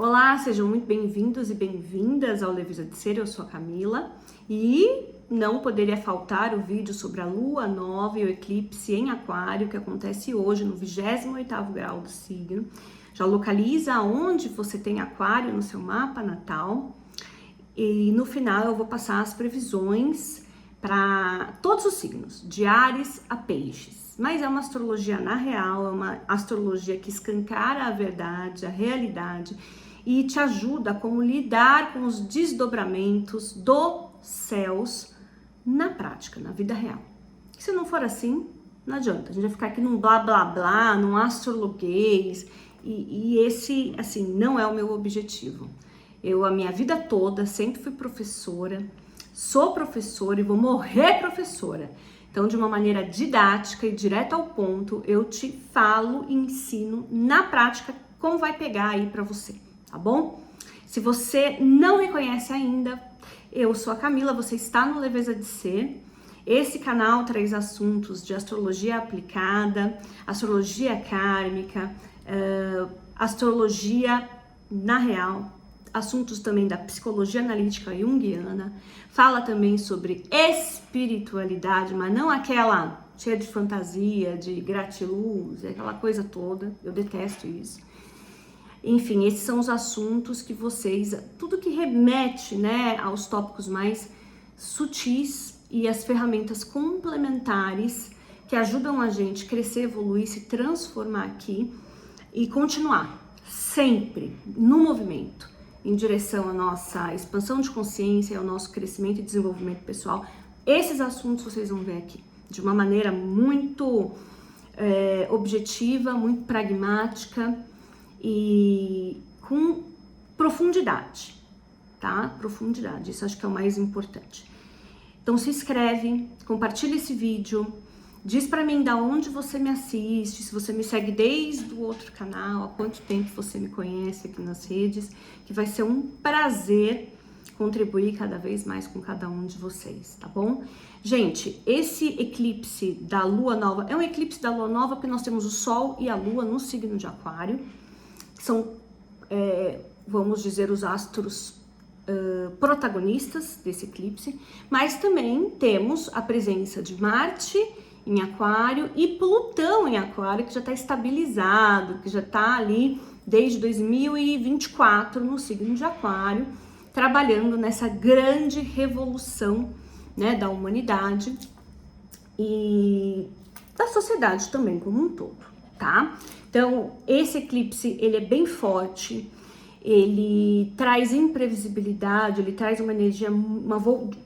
Olá, sejam muito bem-vindos e bem-vindas ao Leveza de Ser, eu sou a Camila e não poderia faltar o vídeo sobre a Lua Nova e o eclipse em Aquário que acontece hoje no 28º grau do signo. Já localiza onde você tem Aquário no seu mapa natal e no final eu vou passar as previsões para todos os signos, de Áries a Peixes. Mas é uma astrologia na real, é uma astrologia que escancara a verdade, a realidade e te ajuda a como lidar com os desdobramentos dos céus na prática, na vida real. E se não for assim, não adianta. A gente vai ficar aqui num blá blá blá, num astrologuês e esse, assim, não é o meu objetivo. Eu, a minha vida toda, sempre fui professora, sou professora e vou morrer professora. Então, de uma maneira didática e direta ao ponto, eu te falo e ensino na prática como vai pegar aí pra você, tá bom? Se você não me conhece ainda, eu sou a Camila, você está no Leveza de Ser. Esse canal traz assuntos de astrologia aplicada, astrologia kármica, astrologia na real, assuntos também da psicologia analítica junguiana, fala também sobre espiritualidade, mas não aquela cheia de fantasia, de gratiluz, aquela coisa toda, eu detesto isso. Enfim, esses são os assuntos que vocês, tudo que remete, né, aos tópicos mais sutis e as ferramentas complementares que ajudam a gente a crescer, evoluir, se transformar aqui e continuar sempre no movimento em direção à nossa expansão de consciência, ao nosso crescimento e desenvolvimento pessoal. Esses assuntos vocês vão ver aqui de uma maneira muito objetiva, muito pragmática e com profundidade, tá? Profundidade, isso acho que é o mais importante. Então se inscreve, compartilha esse vídeo, diz pra mim da onde você me assiste, se você me segue desde o outro canal, há quanto tempo você me conhece aqui nas redes, que vai ser um prazer contribuir cada vez mais com cada um de vocês, tá bom? Gente, esse eclipse da Lua Nova, é um eclipse da Lua Nova porque nós temos o Sol e a Lua no signo de Aquário, que são, vamos dizer, os astros protagonistas desse eclipse, mas também temos a presença de Marte em Aquário e Plutão em Aquário, que já está estabilizado, que já está ali desde 2024 no signo de Aquário, trabalhando nessa grande revolução, né, da humanidade e da sociedade também como um todo, tá? Então, esse eclipse, ele é bem forte, ele traz imprevisibilidade, ele traz uma energia,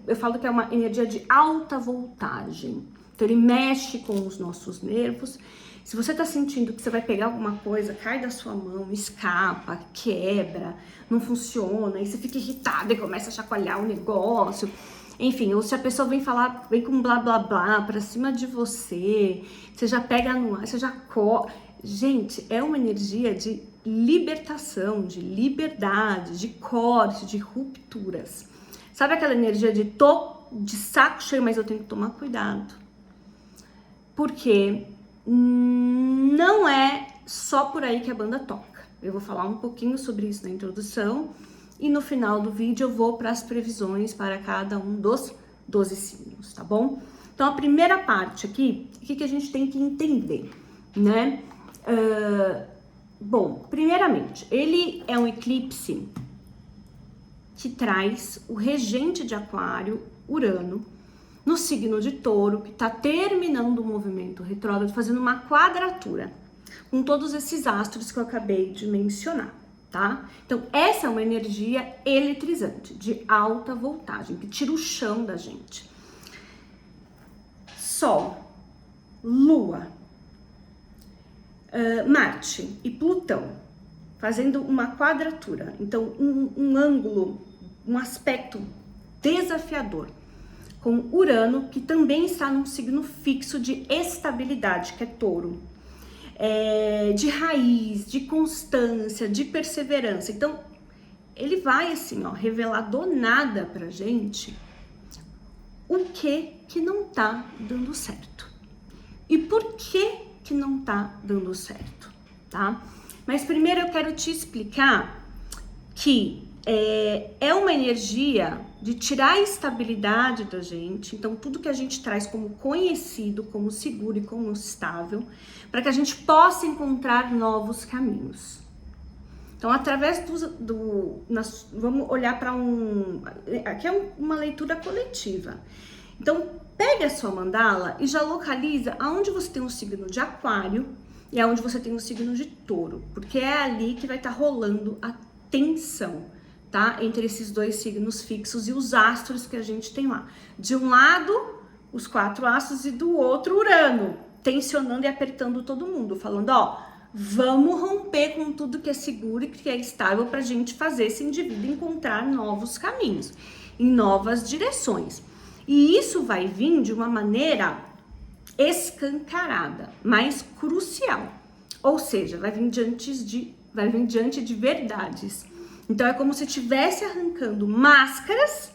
eu falo que é uma energia de alta voltagem. Então ele mexe com os nossos nervos. Se você tá sentindo que você vai pegar alguma coisa, cai da sua mão, escapa, quebra, não funciona, aí você fica irritado e começa a chacoalhar o negócio. Enfim, ou se a pessoa vem falar, vem com blá blá blá pra cima de você, você já pega no ar, você já corre. Gente, é uma energia de libertação, de liberdade, de corte, de rupturas. Sabe aquela energia de tô de saco cheio, mas eu tenho que tomar cuidado? Porque não é só por aí que a banda toca. Eu vou falar um pouquinho sobre isso na introdução e no final do vídeo eu vou para as previsões para cada um dos 12 signos, tá bom? Então a primeira parte aqui, o que a gente tem que entender, né? Bom, primeiramente, ele é um eclipse que traz o regente de Aquário, Urano, no signo de Touro, que está terminando o movimento retrógrado, fazendo uma quadratura com todos esses astros que eu acabei de mencionar, tá? Então, essa é uma energia eletrizante, de alta voltagem, que tira o chão da gente. Sol, Lua, Marte e Plutão, fazendo uma quadratura. Então, um ângulo, um aspecto desafiador, com Urano, que também está num signo fixo de estabilidade, que é Touro, de raiz, de constância, de perseverança. Então, ele vai assim, ó, revelar do nada pra gente o que não tá dando certo. E por que não tá dando certo, tá? Mas primeiro eu quero te explicar que é uma energia de tirar a estabilidade da gente, então tudo que a gente traz como conhecido, como seguro e como estável, para que a gente possa encontrar novos caminhos. Então, através vamos olhar para aqui é uma leitura coletiva. Então, pega a sua mandala e já localiza aonde você tem um signo de aquário e aonde você tem um signo de touro, porque é ali que vai estar rolando a tensão, tá? Entre esses dois signos fixos e os astros que a gente tem lá. De um lado, os 4 astros e do outro, Urano, tensionando e apertando todo mundo, falando, ó, vamos romper com tudo que é seguro e que é estável pra gente fazer esse indivíduo encontrar novos caminhos, em novas direções. E isso vai vir de uma maneira escancarada, mais crucial. Ou seja, vai vir diante de verdades. Então é como se estivesse arrancando máscaras,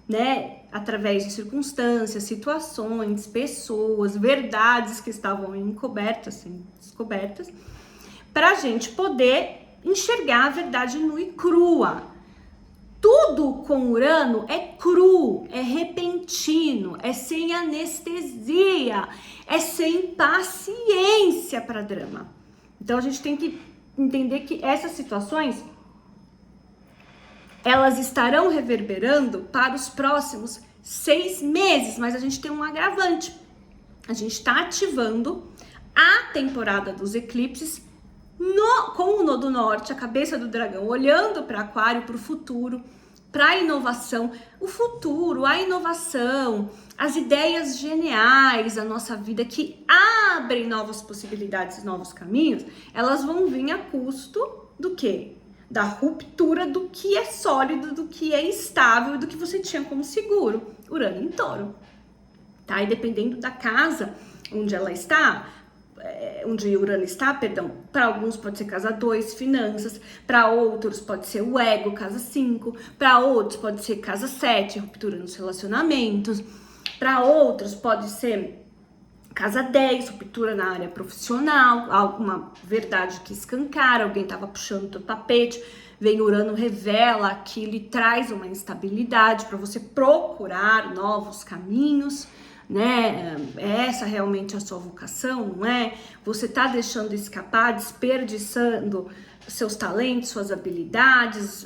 né, através de circunstâncias, situações, pessoas, verdades que estavam encobertas, assim, descobertas, para a gente poder enxergar a verdade nua e crua. Tudo com Urano é cru, é repentino, é sem anestesia, é sem paciência para drama. Então a gente tem que entender que essas situações elas estarão reverberando para os próximos 6 meses, mas a gente tem um agravante. A gente está ativando a temporada dos eclipses com o Nodo Norte, a cabeça do dragão, olhando para Aquário, para o futuro, para a inovação. O futuro, a inovação, as ideias geniais da nossa vida que abrem novas possibilidades, novos caminhos, elas vão vir a custo do quê? Da ruptura do que é sólido, do que é estável e do que você tinha como seguro. Urano em Touro, tá? E dependendo da casa onde ela está, onde Urano está, perdão, para alguns pode ser casa 2, finanças, para outros pode ser o ego, casa 5, para outros pode ser casa 7, ruptura nos relacionamentos, para outros pode ser casa 10, ruptura na área profissional, alguma verdade que escancara, alguém estava puxando o tapete, vem Urano, revela aquilo e traz uma instabilidade para você procurar novos caminhos, né? É essa realmente a sua vocação, não é? Você tá deixando escapar, desperdiçando seus talentos, suas habilidades,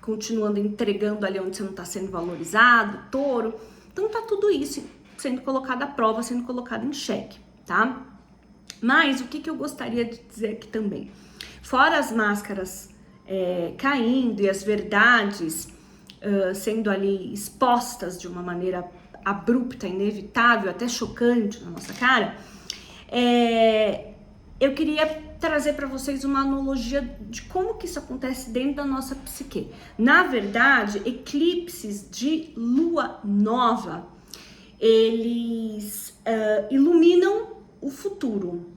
continuando entregando ali onde você não está sendo valorizado, Touro. Então tá tudo isso sendo colocado à prova, sendo colocado em xeque, tá? Mas o que eu gostaria de dizer aqui também? Fora as máscaras caindo e as verdades sendo ali expostas de uma maneira abrupta, inevitável, até chocante na nossa cara, eu queria trazer para vocês uma analogia de como que isso acontece dentro da nossa psique. Na verdade, eclipses de lua nova, eles iluminam o futuro.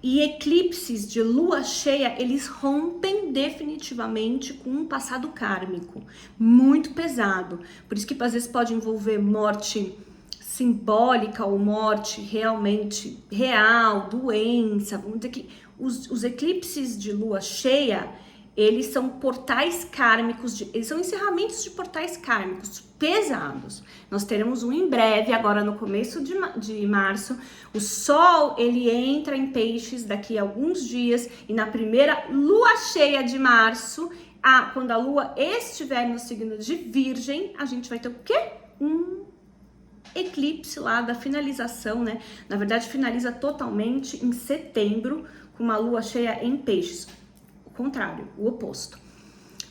E eclipses de lua cheia, eles rompem definitivamente com um passado kármico muito pesado. Por isso que às vezes pode envolver morte simbólica ou morte realmente real, doença. Vamos dizer que os eclipses de lua cheia, eles são portais kármicos, eles são encerramentos de portais kármicos pesados. Nós teremos um em breve, agora no começo de março. O Sol, ele entra em Peixes daqui a alguns dias e na primeira lua cheia de março, quando a lua estiver no signo de Virgem, a gente vai ter o quê? Um eclipse lá da finalização, né? Na verdade, finaliza totalmente em setembro, com uma lua cheia em Peixes. O contrário, o oposto.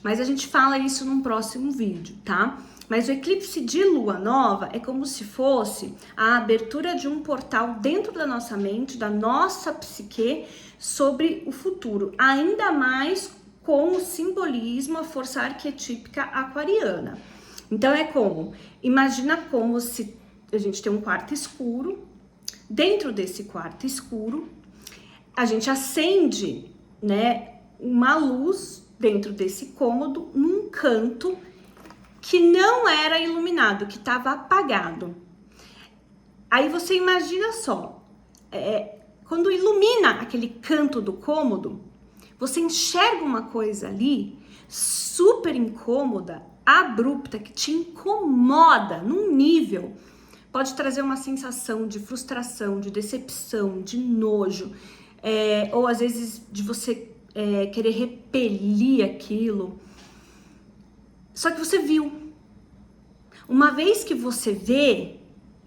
Mas a gente fala isso num próximo vídeo, tá? Mas o eclipse de lua nova é como se fosse a abertura de um portal dentro da nossa mente, da nossa psique, sobre o futuro. Ainda mais com o simbolismo, a força arquetípica aquariana. Então imagina como se a gente tem um quarto escuro. Dentro desse quarto escuro, a gente acende, né, uma luz dentro desse cômodo, num canto que não era iluminado, que estava apagado. Aí você imagina só, quando ilumina aquele canto do cômodo, você enxerga uma coisa ali super incômoda, abrupta, que te incomoda num nível, pode trazer uma sensação de frustração, de decepção, de nojo, ou às vezes de você querer repelir aquilo. Só que você viu. Uma vez que você vê,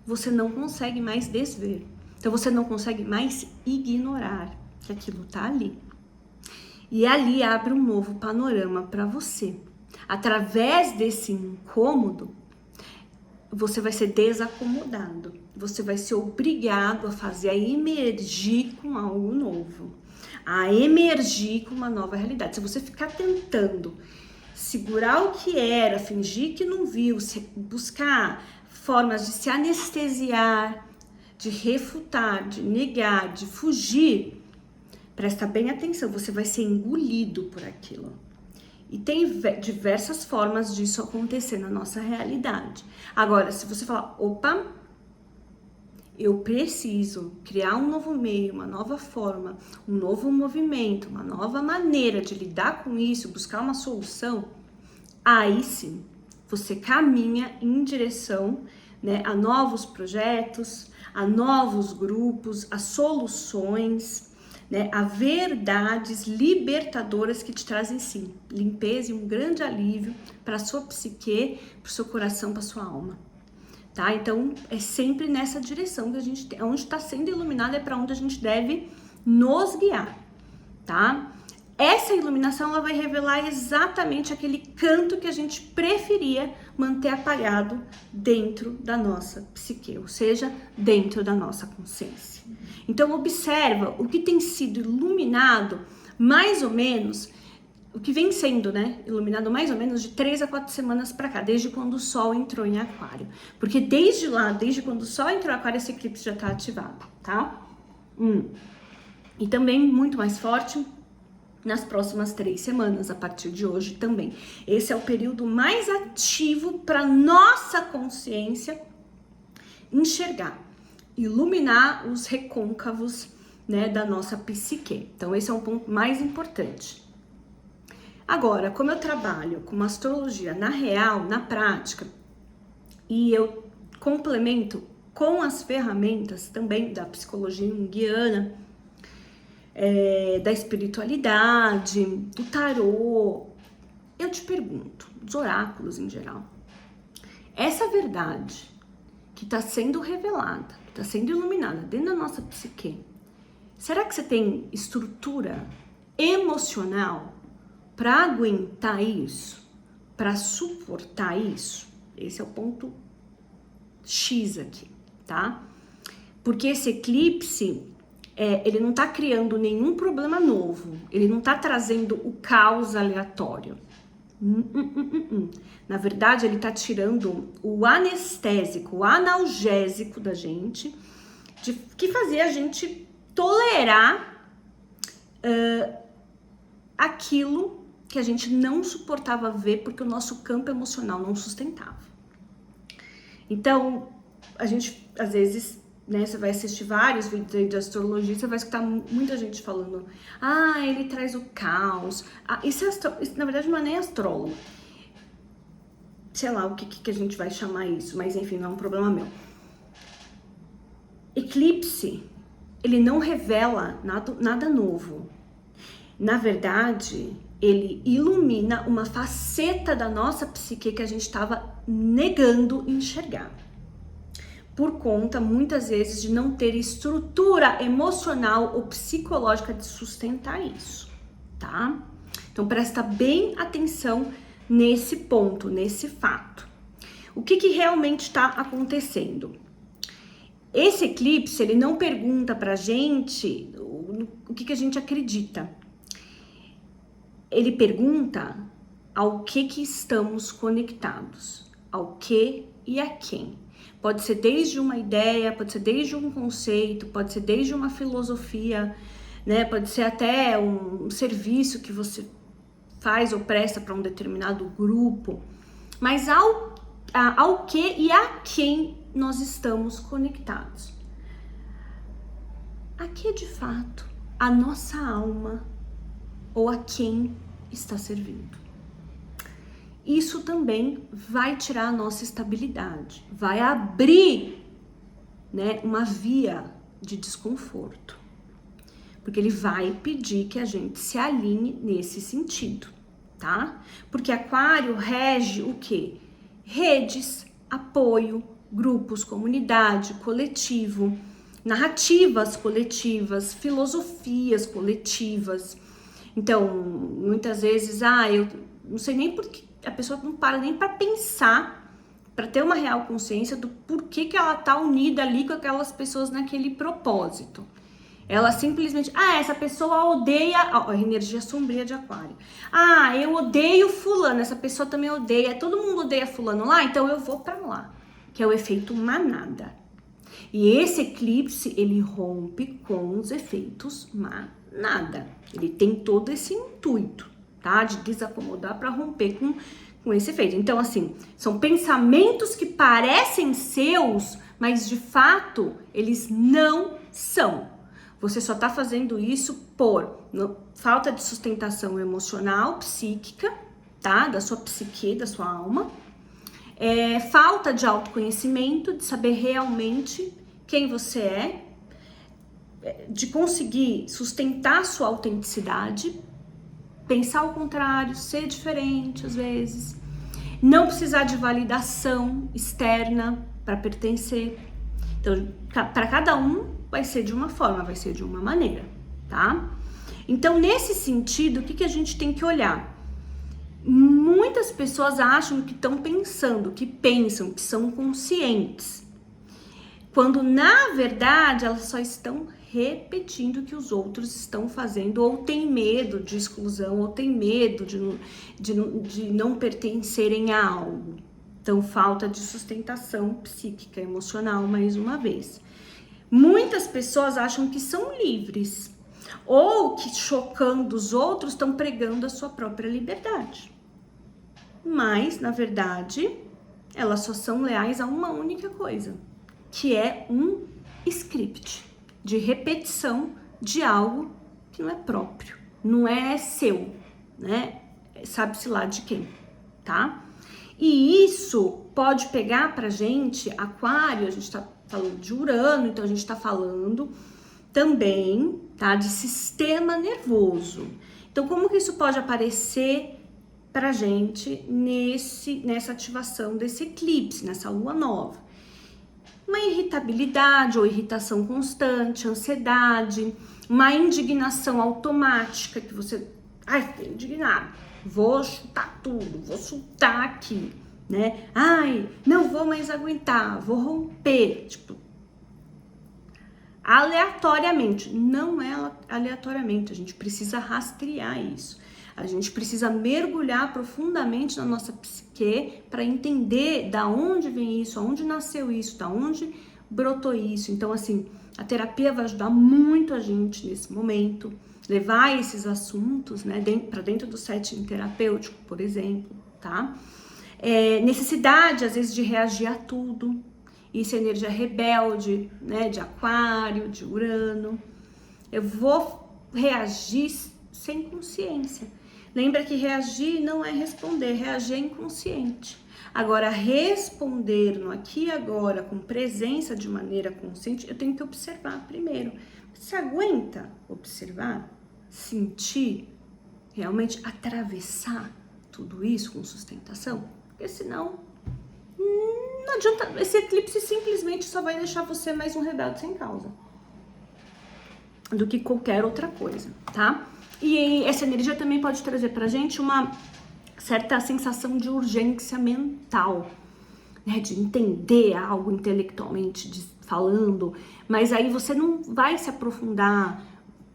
você não consegue mais desver. Então você não consegue mais ignorar que aquilo tá ali. E ali abre um novo panorama para você. Através desse incômodo, você vai ser desacomodado. Você vai ser obrigado a fazer, a emergir com algo novo. A emergir com uma nova realidade. Se você ficar tentando segurar o que era, fingir que não viu, buscar formas de se anestesiar, de refutar, de negar, de fugir, presta bem atenção, você vai ser engolido por aquilo. E tem diversas formas disso acontecer na nossa realidade. Agora, se você falar, opa, eu preciso criar um novo meio, uma nova forma, um novo movimento, uma nova maneira de lidar com isso, buscar uma solução, aí sim, você caminha em direção, né, a novos projetos, a novos grupos, a soluções, né, a verdades libertadoras que te trazem sim limpeza e um grande alívio para a sua psique, para o seu coração, para a sua alma. Tá? Então é sempre nessa direção que a gente tem, onde está sendo iluminado é para onde a gente deve nos guiar, tá? Essa iluminação ela vai revelar exatamente aquele canto que a gente preferia manter apagado dentro da nossa psique, ou seja, dentro da nossa consciência. Então observa o que tem sido iluminado mais ou menos, o que vem sendo, né, iluminado mais ou menos de 3 a 4 semanas para cá, desde quando o Sol entrou em Aquário. Porque desde lá, desde quando o Sol entrou em Aquário, esse eclipse já está ativado, tá? E também muito mais forte nas próximas 3 semanas, a partir de hoje também. Esse é o período mais ativo para nossa consciência enxergar, iluminar os recôncavos, né, da nossa psique. Então esse é um ponto mais importante. Agora, como eu trabalho com uma astrologia na real, na prática, e eu complemento com as ferramentas também da psicologia junguiana, da espiritualidade, do tarô, eu te pergunto, dos oráculos em geral, essa verdade que está sendo revelada, que está sendo iluminada dentro da nossa psique, será que você tem estrutura emocional para aguentar isso, para suportar isso? Esse é o ponto X aqui, tá? Porque esse eclipse, ele não tá criando nenhum problema novo, ele não tá trazendo o caos aleatório. Na verdade, ele tá tirando o anestésico, o analgésico da gente, que fazia a gente tolerar aquilo que a gente não suportava ver porque o nosso campo emocional não sustentava. Então, a gente, às vezes, né, você vai assistir vários vídeos aí de astrologia, você vai escutar muita gente falando, ele traz o caos. Isso na verdade não é nem astrólogo. Sei lá o que a gente vai chamar isso, mas enfim, não é um problema meu. Eclipse, ele não revela nada novo. Na verdade, ele ilumina uma faceta da nossa psique que a gente estava negando enxergar. Por conta, muitas vezes, de não ter estrutura emocional ou psicológica de sustentar isso, tá? Então, presta bem atenção nesse ponto, nesse fato. O que realmente está acontecendo? Esse eclipse, ele não pergunta pra gente o que a gente acredita. Ele pergunta ao que estamos conectados, ao que e a quem. Pode ser desde uma ideia, pode ser desde um conceito, pode ser desde uma filosofia, né? Pode ser até um serviço que você faz ou presta para um determinado grupo. Mas ao que e a quem nós estamos conectados. A que de fato a nossa alma ou a quem está servindo. Isso também vai tirar a nossa estabilidade, vai abrir, né, uma via de desconforto, porque ele vai pedir que a gente se alinhe nesse sentido, tá? Porque Aquário rege o quê? Redes, apoio, grupos, comunidade, coletivo, narrativas coletivas, filosofias coletivas. Então, muitas vezes, eu não sei nem por que a pessoa não para nem para pensar, para ter uma real consciência do porquê que ela tá unida ali com aquelas pessoas naquele propósito. Ela simplesmente, essa pessoa odeia, a energia sombria de Aquário. Eu odeio fulano, essa pessoa também odeia, todo mundo odeia fulano lá, então eu vou para lá, que é o efeito manada. E esse eclipse, ele rompe com os efeitos manada. Ele tem todo esse intuito, tá? De desacomodar para romper com esse efeito. Então, assim, são pensamentos que parecem seus, mas de fato, eles não são. Você só tá fazendo isso por falta de sustentação emocional, psíquica, tá? Da sua psique, da sua alma. Falta de autoconhecimento, de saber realmente quem você é, de conseguir sustentar sua autenticidade, pensar ao contrário, ser diferente às vezes, não precisar de validação externa para pertencer. Então, para cada um vai ser de uma forma, vai ser de uma maneira, tá? Então, nesse sentido, o que a gente tem que olhar? Muitas pessoas acham que estão pensando, que pensam, que são conscientes, quando na verdade elas só estão repetindo o que os outros estão fazendo, ou tem medo de exclusão, ou tem medo de não pertencerem a algo. Então, falta de sustentação psíquica, emocional, mais uma vez. Muitas pessoas acham que são livres, ou que chocando os outros estão pregando a sua própria liberdade. Mas, na verdade, elas só são leais a uma única coisa, que é um script de repetição de algo que não é próprio, não é seu, né? Sabe-se lá de quem, tá? E isso pode pegar pra gente, Aquário, a gente tá falando de Urano, então a gente tá falando também, tá, de sistema nervoso. Então, como que isso pode aparecer pra gente nessa ativação desse eclipse, nessa lua nova? Uma irritabilidade ou irritação constante, ansiedade, uma indignação automática, que você, tô indignado, vou chutar tudo, vou soltar aqui, né? Não vou mais aguentar, vou romper, tipo, aleatoriamente. Não é aleatoriamente, a gente precisa rastrear isso. A gente precisa mergulhar profundamente na nossa psique para entender da onde vem isso, aonde nasceu isso, da onde brotou isso. Então, assim, a terapia vai ajudar muito a gente nesse momento, levar esses assuntos, né, para dentro do setting terapêutico, por exemplo, tá? Necessidade, às vezes, de reagir a tudo. Isso é energia rebelde, né, de Aquário, de Urano. Eu vou reagir sem consciência. Lembra que reagir não é responder, reagir é inconsciente. Agora, responder no aqui e agora, com presença de maneira consciente, eu tenho que observar primeiro. Você aguenta observar, sentir, realmente atravessar tudo isso com sustentação? Porque senão, não adianta, esse eclipse simplesmente só vai deixar você mais um rebelde sem causa do que qualquer outra coisa, tá? E essa energia também pode trazer pra gente uma certa sensação de urgência mental, né? De entender algo intelectualmente falando, mas aí você não vai se aprofundar,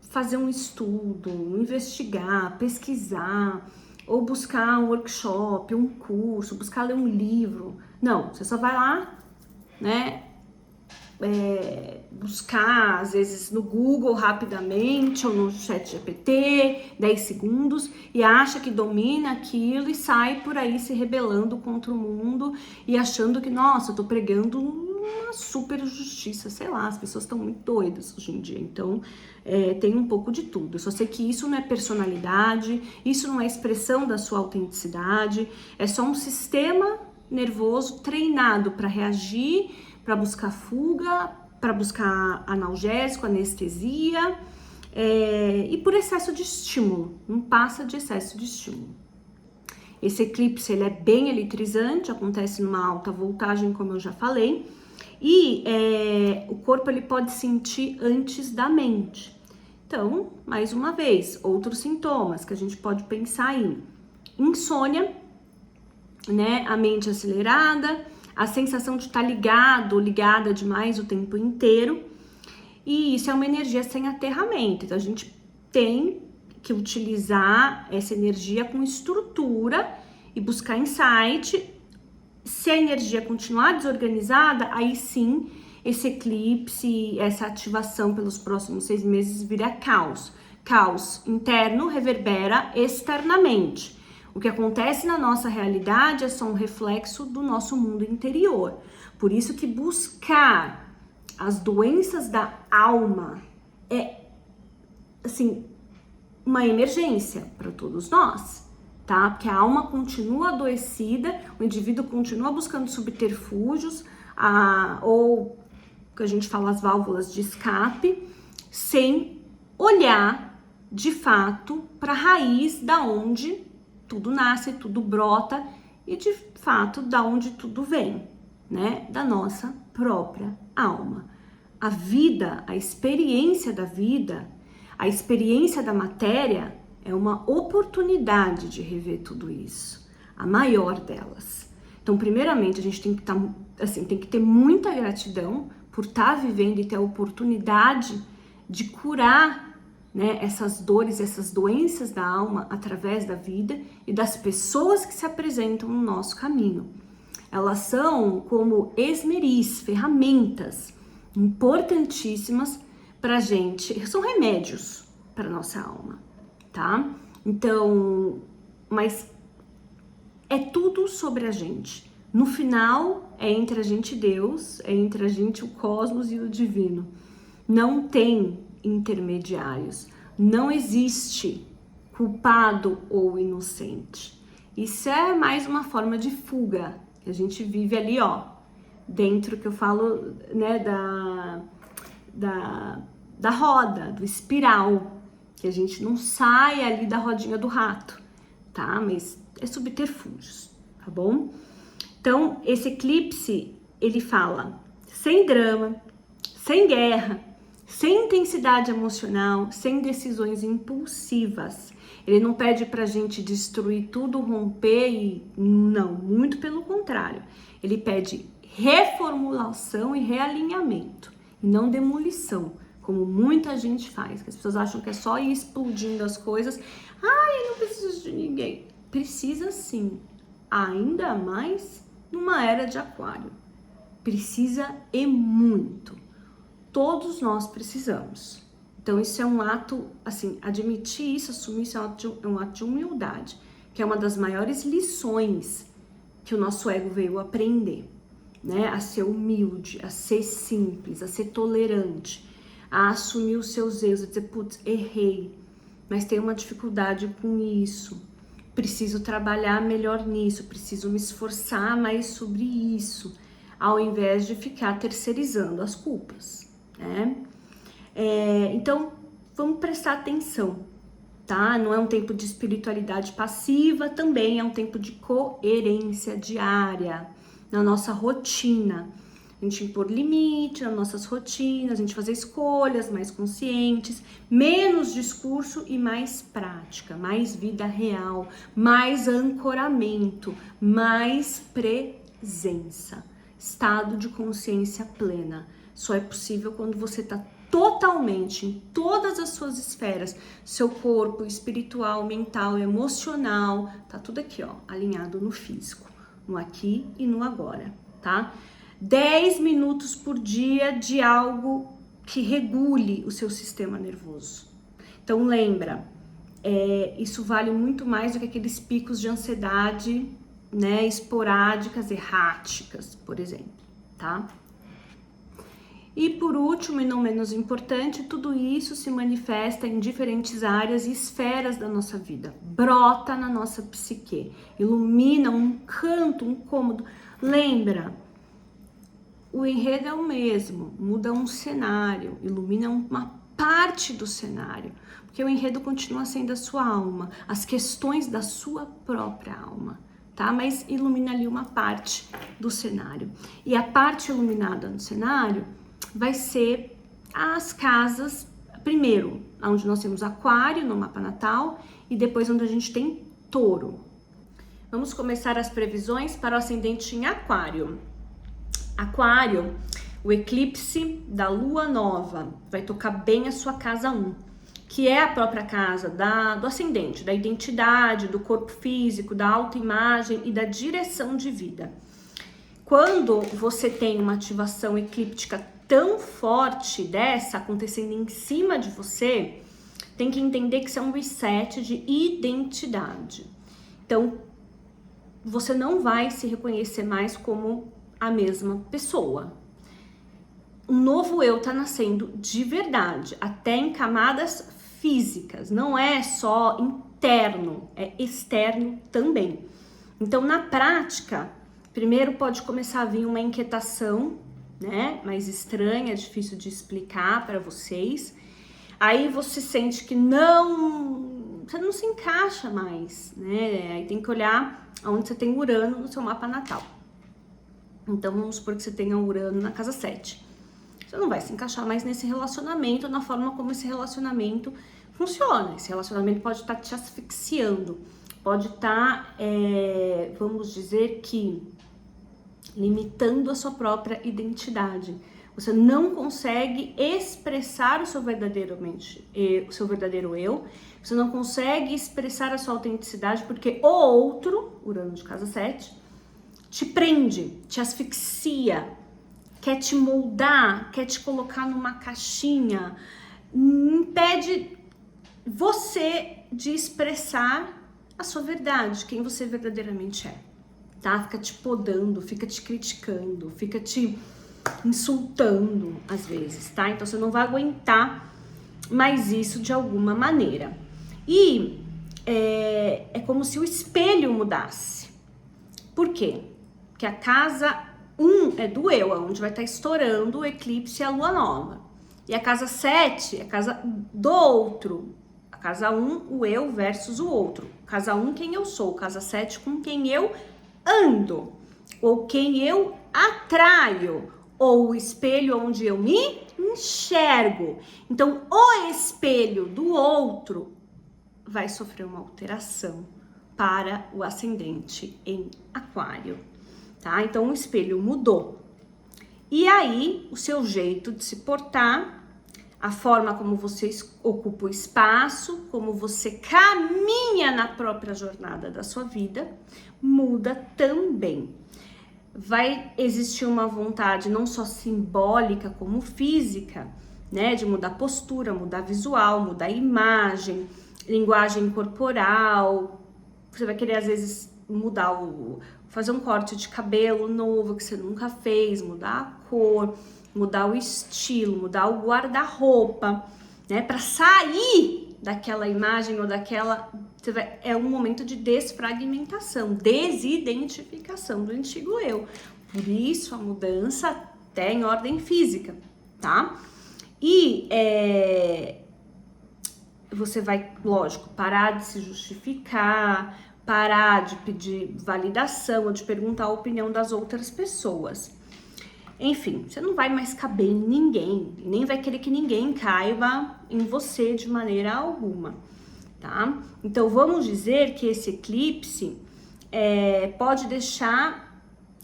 fazer um estudo, investigar, pesquisar, ou buscar um workshop, um curso, buscar ler um livro. Não, você só vai lá, né? Buscar, às vezes, no Google rapidamente ou no ChatGPT, 10 segundos, e acha que domina aquilo e sai por aí se rebelando contra o mundo e achando que, nossa, eu tô pregando uma super justiça, sei lá, as pessoas estão muito doidas hoje em dia, então tem um pouco de tudo. Eu só sei que isso não é personalidade, isso não é expressão da sua autenticidade, é só um sistema nervoso treinado para reagir, para buscar fuga, para buscar analgésico, anestesia, e por excesso de estímulo, não passa de excesso de estímulo. Esse eclipse ele é bem eletrizante, acontece numa alta voltagem, como eu já falei, e o corpo ele pode sentir antes da mente. Então, mais uma vez, outros sintomas que a gente pode pensar em insônia, né? A mente acelerada, a sensação de estar ligado ou ligada demais o tempo inteiro, e isso é uma energia sem aterramento. Então, a gente tem que utilizar essa energia com estrutura e buscar insight. Se a energia continuar desorganizada, aí sim esse eclipse, essa ativação pelos próximos 6 meses vira caos. Caos interno reverbera externamente. O que acontece na nossa realidade é só um reflexo do nosso mundo interior. Por isso que buscar as doenças da alma é, assim, uma emergência para todos nós, tá? Porque a alma continua adoecida, o indivíduo continua buscando subterfúgios, ou que a gente fala as válvulas de escape, sem olhar de fato para a raiz da onde tudo nasce, tudo brota e de fato da onde tudo vem, né? Da nossa própria alma. A vida, a experiência da vida, a experiência da matéria é uma oportunidade de rever tudo isso, a maior delas. Então, primeiramente, a gente tem que tem que ter muita gratidão por estar vivendo e ter a oportunidade de curar, né, essas dores, essas doenças da alma através da vida e das pessoas que se apresentam no nosso caminho. Elas são como esmeris, ferramentas importantíssimas pra gente, são remédios para nossa alma, tá? Então, mas é tudo sobre a gente. No final, é entre a gente e Deus, é entre a gente o cosmos e o divino. Não tem intermediários, não existe culpado ou inocente. Isso é mais uma forma de fuga, que a gente vive ali, ó, dentro que eu falo, né, da roda, do espiral, que a gente não sai ali da rodinha do rato, tá? Mas é subterfúgios, tá bom? Então, esse eclipse, ele fala sem drama, sem guerra, sem intensidade emocional, sem decisões impulsivas. Ele não pede pra gente destruir tudo, romper e... Não, muito pelo contrário. Ele pede reformulação e realinhamento, e não demolição, como muita gente faz, que as pessoas acham que é só ir explodindo as coisas. Eu não preciso de ninguém. Precisa sim, ainda mais numa era de aquário. Precisa e muito. Todos nós precisamos. Então isso é um ato, assim, admitir isso, assumir isso é um ato de humildade, que é uma das maiores lições que o nosso ego veio aprender, né? A ser humilde, a ser simples, a ser tolerante, a assumir os seus erros, a dizer, putz, errei, mas tenho uma dificuldade com isso, preciso trabalhar melhor nisso, preciso me esforçar mais sobre isso, ao invés de ficar terceirizando as culpas, né? Então, vamos prestar atenção, tá? Não é um tempo de espiritualidade passiva, também é um tempo de coerência diária na nossa rotina. A gente impor limite nas nossas rotinas, a gente fazer escolhas mais conscientes, menos discurso e mais prática, mais vida real, mais ancoramento, mais presença, estado de consciência plena. Só é possível quando você está totalmente em todas as suas esferas, seu corpo espiritual, mental, emocional, tá tudo aqui, ó, alinhado no físico, no aqui e no agora, tá? 10 minutos por dia de algo que regule o seu sistema nervoso. Então lembra, isso vale muito mais do que aqueles picos de ansiedade, né, esporádicas, erráticas, por exemplo, tá? E por último, e não menos importante, tudo isso se manifesta em diferentes áreas e esferas da nossa vida. Brota na nossa psique, ilumina um canto, um cômodo. Lembra, o enredo é o mesmo, muda um cenário, ilumina uma parte do cenário, porque o enredo continua sendo a sua alma, as questões da sua própria alma, tá? Mas ilumina ali uma parte do cenário. E a parte iluminada no cenário vai ser as casas, primeiro, onde nós temos Aquário no mapa natal e depois onde a gente tem Touro. Vamos começar as previsões para o ascendente em Aquário. Aquário, o eclipse da lua nova vai tocar bem a sua casa 1, que é a própria casa do ascendente, da identidade, do corpo físico, da autoimagem e da direção de vida. Quando você tem uma ativação eclíptica tão forte dessa acontecendo em cima de você, tem que entender que isso é um reset de identidade. Então, você não vai se reconhecer mais como a mesma pessoa. Um novo eu tá nascendo de verdade, até em camadas físicas, não é só interno, é externo também. Então, na prática, primeiro pode começar a vir uma inquietação, né, mais estranha, difícil de explicar para vocês. Aí você sente que você não se encaixa mais, né? Aí tem que olhar onde você tem Urano no seu mapa natal. Então, vamos supor que você tenha Urano na casa 7. Você não vai se encaixar mais nesse relacionamento, na forma como esse relacionamento funciona. Esse relacionamento pode estar te asfixiando, pode estar, vamos dizer que, limitando a sua própria identidade. Você não consegue expressar o seu verdadeiro eu, você não consegue expressar a sua autenticidade porque o outro, Urano de casa 7, te prende, te asfixia, quer te moldar, quer te colocar numa caixinha, impede você de expressar a sua verdade, quem você verdadeiramente é, tá? Fica te podando, fica te criticando, fica te insultando às vezes, tá? Então você não vai aguentar mais isso de alguma maneira. E é como se o espelho mudasse. Por quê? Porque a casa 1 é do eu, onde vai estar estourando o eclipse e a lua nova. E a casa 7 é a casa do outro. A casa 1, o eu versus o outro. Casa 1, quem eu sou. Casa 7, com quem eu ando. Ou quem eu atraio. Ou o espelho onde eu me enxergo. Então, o espelho do outro vai sofrer uma alteração para o ascendente em Aquário. Tá? Então, o espelho mudou. E aí, o seu jeito de se portar, a forma como você ocupa o espaço, como você caminha na própria jornada da sua vida, muda também. Vai existir uma vontade não só simbólica como física, né? De mudar postura, mudar visual, mudar imagem, linguagem corporal. Você vai querer, às vezes, fazer um corte de cabelo novo que você nunca fez, mudar a cor, mudar o estilo, mudar o guarda-roupa, né? Para sair daquela imagem ou daquela... É um momento de desfragmentação, desidentificação do antigo eu. Por isso a mudança até em ordem física, tá? E você vai, lógico, parar de se justificar, parar de pedir validação ou de perguntar a opinião das outras pessoas. Enfim, você não vai mais caber em ninguém, nem vai querer que ninguém caiba em você de maneira alguma, tá? Então, vamos dizer que esse eclipse pode deixar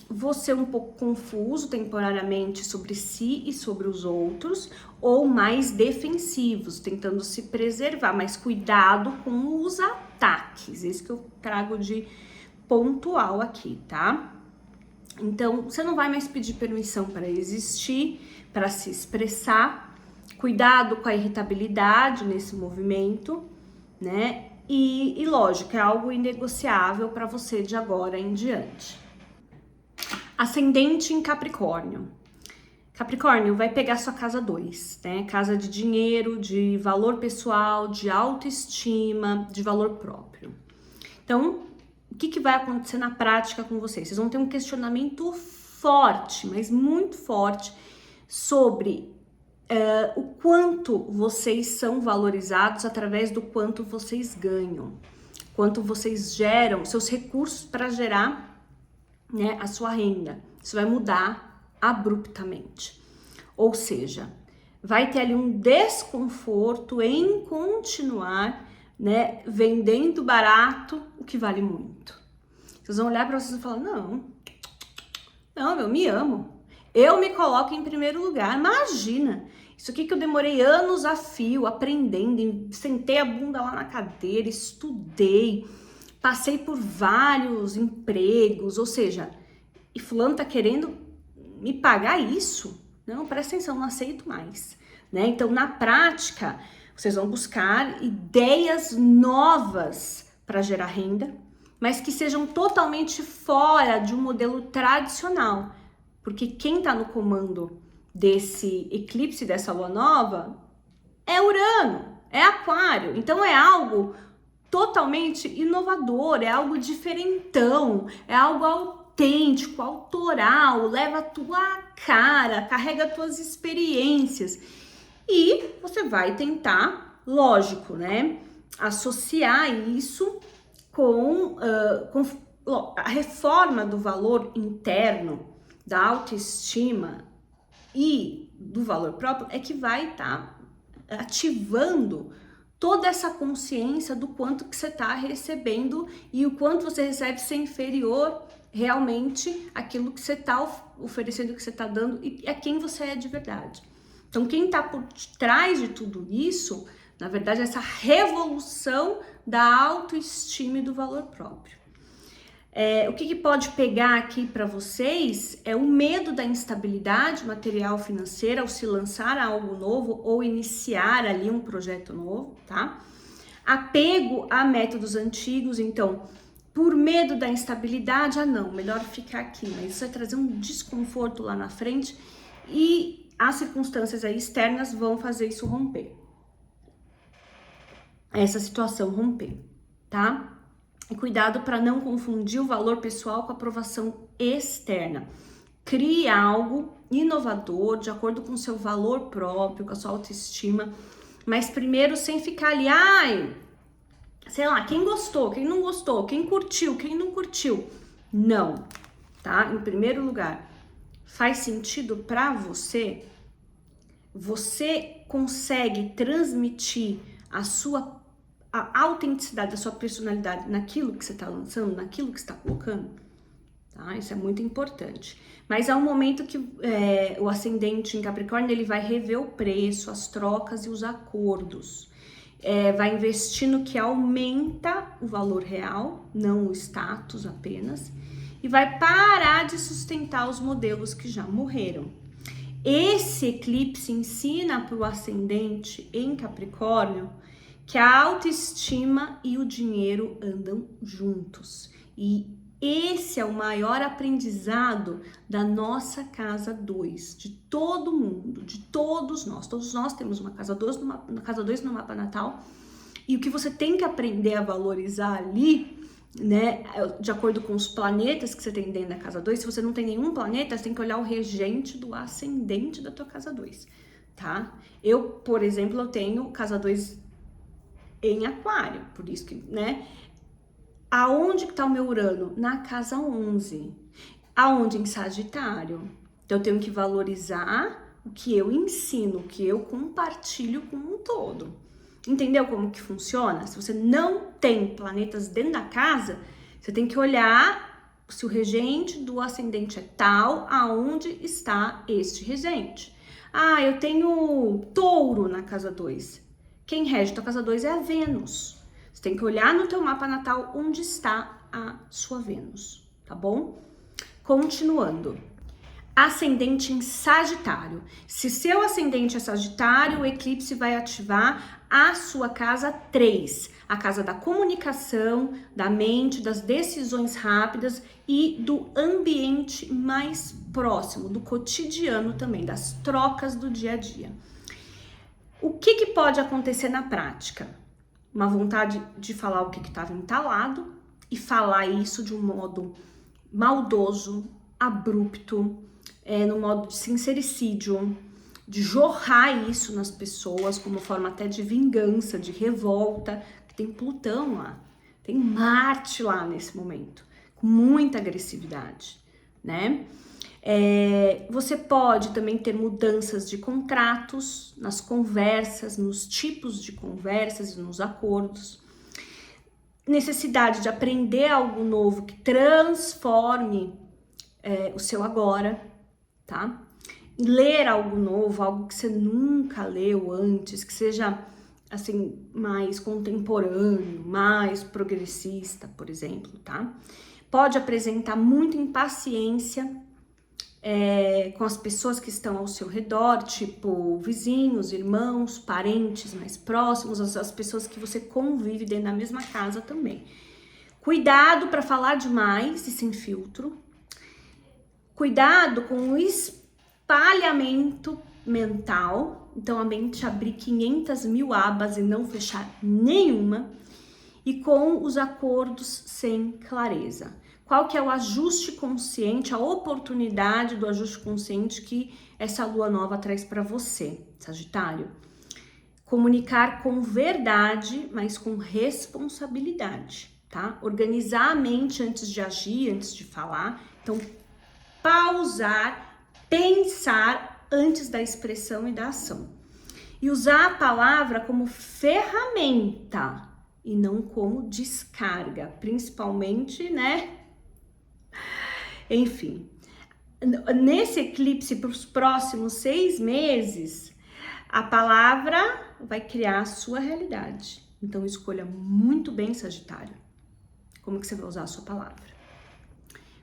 você um pouco confuso temporariamente sobre si e sobre os outros, ou mais defensivos, tentando se preservar, mas cuidado com os ataques, isso que eu trago de pontual aqui, tá? Então, você não vai mais pedir permissão para existir, para se expressar, cuidado com a irritabilidade nesse movimento, né? E lógico, é algo inegociável para você de agora em diante. Ascendente em Capricórnio. Capricórnio vai pegar sua casa 2, né? Casa de dinheiro, de valor pessoal, de autoestima, de valor próprio. Então, o que vai acontecer na prática com vocês? Vocês vão ter um questionamento forte, mas muito forte, sobre o quanto vocês são valorizados através do quanto vocês ganham, quanto vocês geram, seus recursos para gerar, né, a sua renda. Isso vai mudar abruptamente. Ou seja, vai ter ali um desconforto em continuar, né, vendendo barato o que vale muito. Vocês vão olhar para vocês e falar: não, eu me amo. Eu me coloco em primeiro lugar. Imagina, isso aqui que eu demorei anos a fio aprendendo, sentei a bunda lá na cadeira, estudei, passei por vários empregos, ou seja, e fulano tá querendo me pagar isso? Não, presta atenção, não aceito mais, né? Então, na prática, vocês vão buscar ideias novas para gerar renda, mas que sejam totalmente fora de um modelo tradicional, porque quem está no comando desse eclipse, dessa lua nova, é Urano, é Aquário. Então é algo totalmente inovador, é algo diferentão, é algo autêntico, autoral, leva a tua cara, carrega as tuas experiências. E você vai tentar, lógico, né, associar isso com a reforma do valor interno, da autoestima e do valor próprio, é que vai estar ativando toda essa consciência do quanto que você está recebendo e o quanto você recebe ser inferior realmente àquilo que você está oferecendo, que você está dando e a quem você é de verdade. Então, quem está por trás de tudo isso, na verdade, é essa revolução da autoestima e do valor próprio. O que pode pegar aqui para vocês é o medo da instabilidade material financeira ao se lançar a algo novo ou iniciar ali um projeto novo, tá? Apego a métodos antigos, então, por medo da instabilidade, não, melhor ficar aqui, mas isso vai trazer um desconforto lá na frente e as circunstâncias aí externas vão fazer isso romper. Essa situação romper, tá? E cuidado para não confundir o valor pessoal com a aprovação externa. Crie algo inovador, de acordo com o seu valor próprio, com a sua autoestima, mas primeiro sem ficar ali, sei lá, quem gostou, quem não gostou, quem curtiu, quem não curtiu. Não, tá? Em primeiro lugar, faz sentido para você? Você consegue transmitir a autenticidade da sua personalidade naquilo que você está lançando, naquilo que você está colocando? Tá? Isso é muito importante. Mas há um momento que o ascendente em Capricórnio, ele vai rever o preço, as trocas e os acordos. Vai investir no que aumenta o valor real, não o status apenas, e vai parar de sustentar os modelos que já morreram. Esse eclipse ensina para o ascendente em Capricórnio que a autoestima e o dinheiro andam juntos. E esse é o maior aprendizado da nossa casa 2, de todo mundo, de todos nós. Todos nós temos uma casa 2 no mapa natal. E o que você tem que aprender a valorizar ali, né, de acordo com os planetas que você tem dentro da casa 2, se você não tem nenhum planeta, você tem que olhar o regente do ascendente da tua casa 2, tá? Eu, por exemplo, eu tenho casa 2 em Aquário, por isso que, né? Aonde que tá o meu Urano? Na casa 11. Aonde? Em Sagitário. Então eu tenho que valorizar o que eu ensino, o que eu compartilho com um todo. Entendeu como que funciona? Se você não tem planetas dentro da casa, você tem que olhar se o regente do ascendente é tal, aonde está este regente. Eu tenho Touro na casa 2. Quem rege a tua casa 2 é a Vênus. Você tem que olhar no teu mapa natal onde está a sua Vênus, tá bom? Continuando. ascendente em Sagitário. Se seu ascendente é Sagitário, o eclipse vai ativar a sua casa 3, a casa da comunicação, da mente, das decisões rápidas e do ambiente mais próximo, do cotidiano também, das trocas do dia a dia. O que pode acontecer na prática? Uma vontade de falar o que estava entalado e falar isso de um modo maldoso, abrupto, no modo de sincericídio, de jorrar isso nas pessoas como forma até de vingança, de revolta, que tem Plutão lá, tem Marte lá nesse momento, com muita agressividade, né? Você pode também ter mudanças de contratos nas conversas, nos tipos de conversas e nos acordos. Necessidade de aprender algo novo que transforme o seu agora, tá? Ler algo novo, algo que você nunca leu antes, que seja assim mais contemporâneo, mais progressista, por exemplo, tá? Pode apresentar muita impaciência com as pessoas que estão ao seu redor, tipo vizinhos, irmãos, parentes mais próximos, as pessoas que você convive dentro da mesma casa também. Cuidado para falar demais e sem filtro. Cuidado com o espalhamento mental, então a mente abrir 500 mil abas e não fechar nenhuma, e com os acordos sem clareza. Qual que é o ajuste consciente, a oportunidade do ajuste consciente que essa lua nova traz para você, Sagitário? Comunicar com verdade, mas com responsabilidade, tá? Organizar a mente antes de agir, antes de falar. Então, pausar, pensar antes da expressão e da ação. E usar a palavra como ferramenta e não como descarga, principalmente, né? Enfim, nesse eclipse, para os próximos 6 meses, a palavra vai criar a sua realidade. Então, escolha muito bem, Sagitário, como que você vai usar a sua palavra.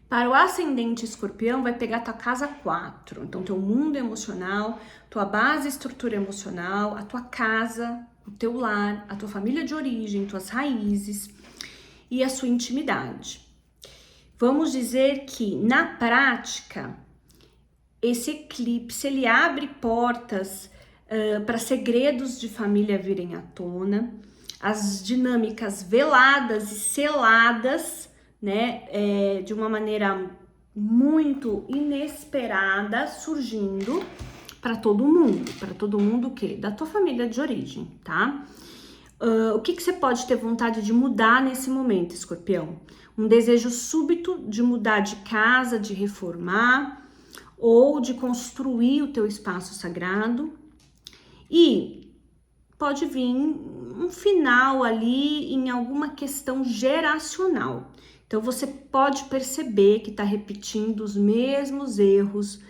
Para o ascendente Escorpião, vai pegar tua casa 4. Então, teu mundo emocional, tua base estrutura emocional, a tua casa, o teu lar, a tua família de origem, tuas raízes e a sua intimidade. Vamos dizer que, na prática, esse eclipse, ele abre portas para segredos de família virem à tona, as dinâmicas veladas e seladas, né, de uma maneira muito inesperada, surgindo para todo mundo o quê? Da tua família de origem, tá? O que você pode ter vontade de mudar nesse momento, Escorpião? Um desejo súbito de mudar de casa, de reformar ou de construir o teu espaço sagrado. E pode vir um final ali em alguma questão geracional. Então, você pode perceber que está repetindo os mesmos erros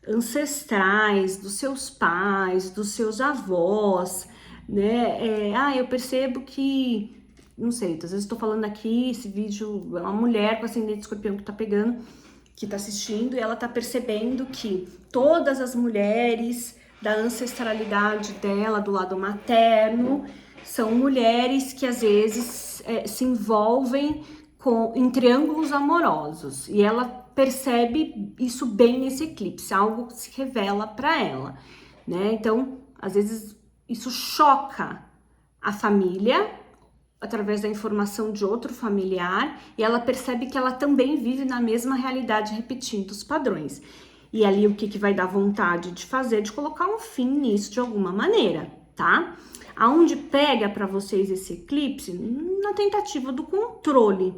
ancestrais dos seus pais, dos seus avós, né? Eu percebo que, não sei, às vezes estou falando aqui, esse vídeo é uma mulher com ascendente Escorpião que tá pegando, que tá assistindo, e ela tá percebendo que todas as mulheres da ancestralidade dela, do lado materno, são mulheres que às vezes se envolvem em triângulos amorosos, e ela percebe isso bem nesse eclipse, algo que se revela para ela, né? Então, às vezes isso choca a família através da informação de outro familiar, e ela percebe que ela também vive na mesma realidade, repetindo os padrões. E ali o que vai dar vontade de fazer, de colocar um fim nisso de alguma maneira, tá? Aonde pega para vocês esse eclipse? Na tentativa do controle,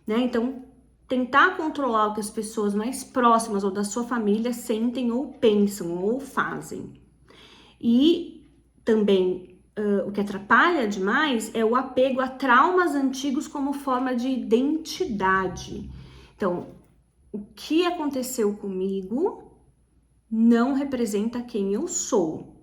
né? Então, tentar controlar o que as pessoas mais próximas ou da sua família sentem ou pensam ou fazem. E também o que atrapalha demais é o apego a traumas antigos como forma de identidade. Então, o que aconteceu comigo não representa quem eu sou.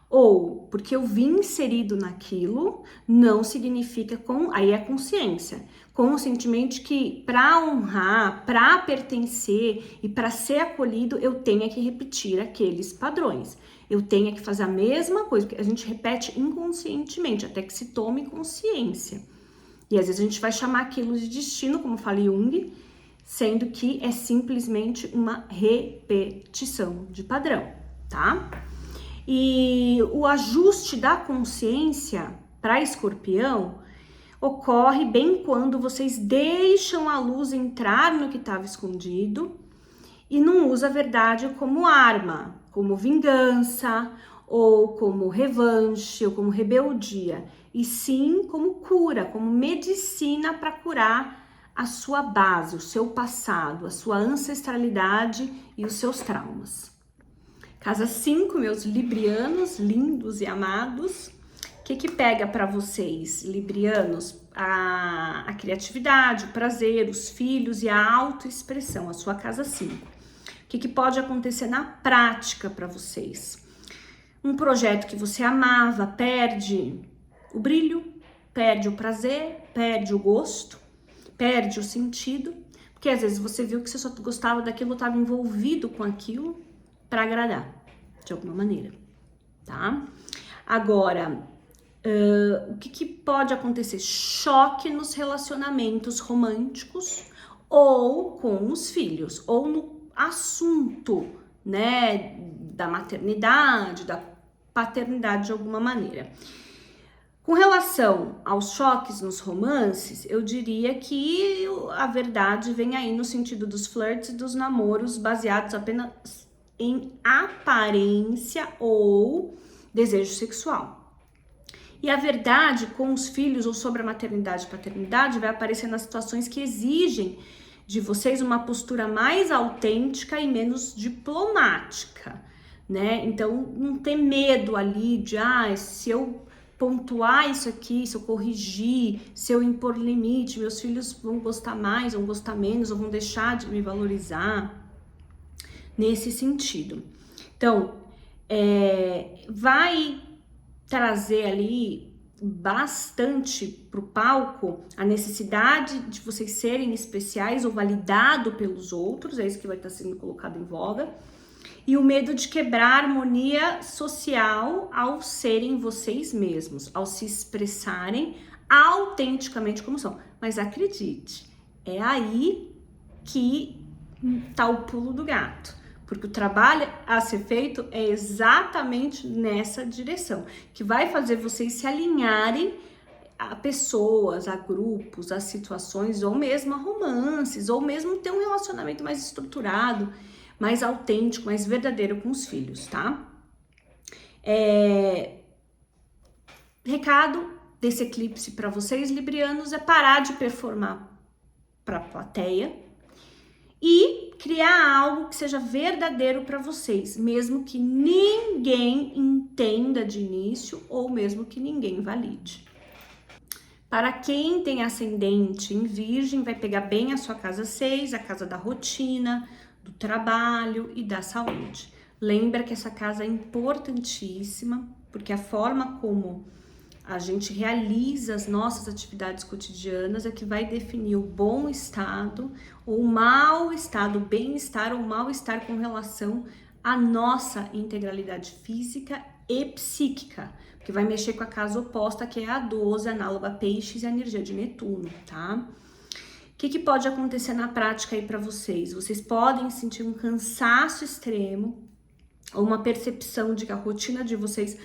Ou porque eu vim inserido naquilo, não significa aí é consciência. Conscientemente que para honrar, para pertencer e para ser acolhido, eu tenha que repetir aqueles padrões. Eu tenha que fazer a mesma coisa, porque a gente repete inconscientemente, até que se tome consciência. E às vezes a gente vai chamar aquilo de destino, como fala Jung, sendo que é simplesmente uma repetição de padrão, tá? E o ajuste da consciência para Escorpião ocorre bem quando vocês deixam a luz entrar no que estava escondido e não usa a verdade como arma, como vingança, ou como revanche, ou como rebeldia, e sim como cura, como medicina para curar a sua base, o seu passado, a sua ancestralidade e os seus traumas. Casa 5, meus librianos lindos e amados. O que pega para vocês, librianos? A criatividade, o prazer, os filhos e a autoexpressão, a sua casa 5. O que pode acontecer na prática para vocês? Um projeto que você amava perde o brilho, perde o prazer, perde o gosto, perde o sentido, porque às vezes você viu que você só gostava daquilo, estava envolvido com aquilo para agradar, de alguma maneira, tá? Agora, o que pode acontecer? Choque nos relacionamentos românticos ou com os filhos, ou no assunto, né, da maternidade, da paternidade de alguma maneira. Com relação aos choques nos romances, eu diria que a verdade vem aí no sentido dos flirts e dos namoros baseados apenas em aparência ou desejo sexual. E a verdade com os filhos ou sobre a maternidade e paternidade vai aparecer nas situações que exigem de vocês uma postura mais autêntica e menos diplomática, né? Então, não ter medo ali de, se eu pontuar isso aqui, se eu corrigir, se eu impor limite, meus filhos vão gostar mais, vão gostar menos, ou vão deixar de me valorizar, nesse sentido. Então, vai trazer ali bastante pro palco a necessidade de vocês serem especiais ou validado pelos outros, é isso que vai estar sendo colocado em voga, e o medo de quebrar a harmonia social ao serem vocês mesmos, ao se expressarem autenticamente como são. Mas acredite, é aí que tá o pulo do gato. Porque o trabalho a ser feito é exatamente nessa direção, que vai fazer vocês se alinharem a pessoas, a grupos, a situações, ou mesmo a romances, ou mesmo ter um relacionamento mais estruturado, mais autêntico, mais verdadeiro com os filhos, tá? Recado desse eclipse para vocês, librianos, é parar de performar para a plateia e criar algo que seja verdadeiro para vocês, mesmo que ninguém entenda de início ou mesmo que ninguém valide. Para quem tem ascendente em Virgem, vai pegar bem a sua casa 6, a casa da rotina, do trabalho e da saúde. Lembra que essa casa é importantíssima, porque a forma como a gente realiza as nossas atividades cotidianas é que vai definir o bom estado, ou o mau estado, o bem-estar ou o mal-estar com relação à nossa integralidade física e psíquica, que vai mexer com a casa oposta, que é a 12, análoga a Peixes e a energia de Netuno, tá? O que pode acontecer na prática aí para vocês? Vocês podem sentir um cansaço extremo, ou uma percepção de que a rotina de vocês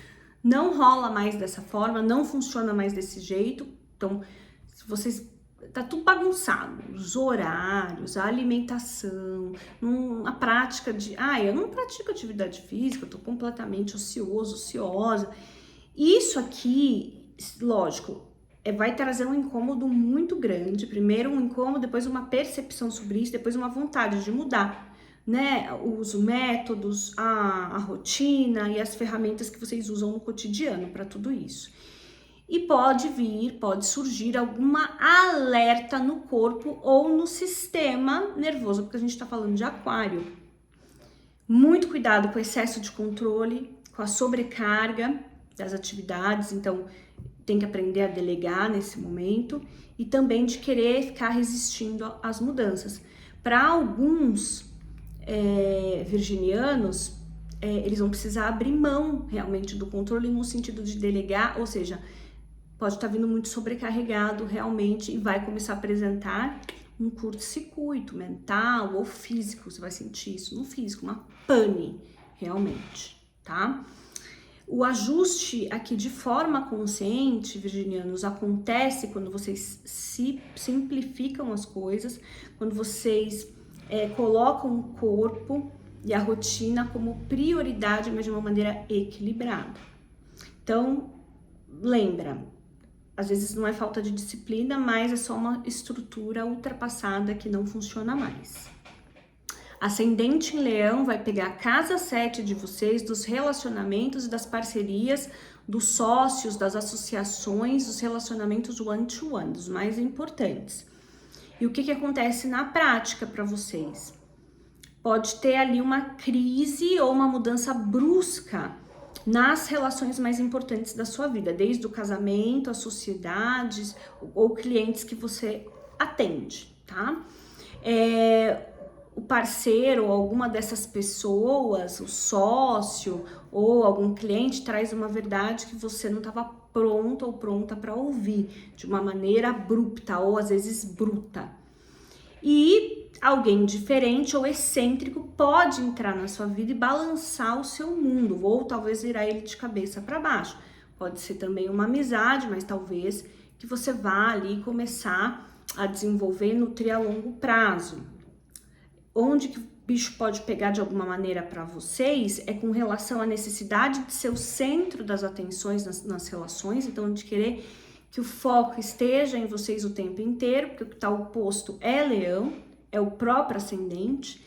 não rola mais dessa forma, não funciona mais desse jeito. Então, se vocês tá tudo bagunçado, os horários, a alimentação, a prática de, eu não pratico atividade física, eu tô completamente ocioso, ociosa. Isso aqui, lógico, vai trazer um incômodo muito grande. Primeiro um incômodo, depois uma percepção sobre isso, depois uma vontade de mudar, né, os métodos, a rotina e as ferramentas que vocês usam no cotidiano para tudo isso. E pode surgir alguma alerta no corpo ou no sistema nervoso, porque a gente está falando de aquário. Muito cuidado com o excesso de controle, com a sobrecarga das atividades, então tem que aprender a delegar nesse momento, e também de querer ficar resistindo às mudanças. Para alguns virginianos, eles vão precisar abrir mão realmente do controle no sentido de delegar, ou seja, pode estar vindo muito sobrecarregado realmente e vai começar a apresentar um curto-circuito mental ou físico, você vai sentir isso no físico, uma pane realmente, tá? O ajuste aqui de forma consciente, virginianos, acontece quando vocês se simplificam as coisas, quando vocês colocam o corpo e a rotina como prioridade, mas de uma maneira equilibrada. Então, lembra, às vezes não é falta de disciplina, mas é só uma estrutura ultrapassada que não funciona mais. Ascendente em Leão vai pegar a casa 7 de vocês, dos relacionamentos e das parcerias, dos sócios, das associações, dos relacionamentos one-to-one, dos mais importantes. E o que acontece na prática para vocês? Pode ter ali uma crise ou uma mudança brusca nas relações mais importantes da sua vida, desde o casamento, as sociedades ou clientes que você atende, tá? O parceiro ou alguma dessas pessoas, o sócio ou algum cliente traz uma verdade que você não estava pronto ou pronta para ouvir de uma maneira abrupta ou às vezes bruta. E alguém diferente ou excêntrico pode entrar na sua vida e balançar o seu mundo, ou talvez virar ele de cabeça para baixo. Pode ser também uma amizade, mas talvez que você vá ali começar a desenvolver e nutrir a longo prazo. Onde que o bicho pode pegar de alguma maneira para vocês é com relação à necessidade de ser o centro das atenções nas relações, então de querer que o foco esteja em vocês o tempo inteiro, porque o que está oposto é Leão, é o próprio ascendente.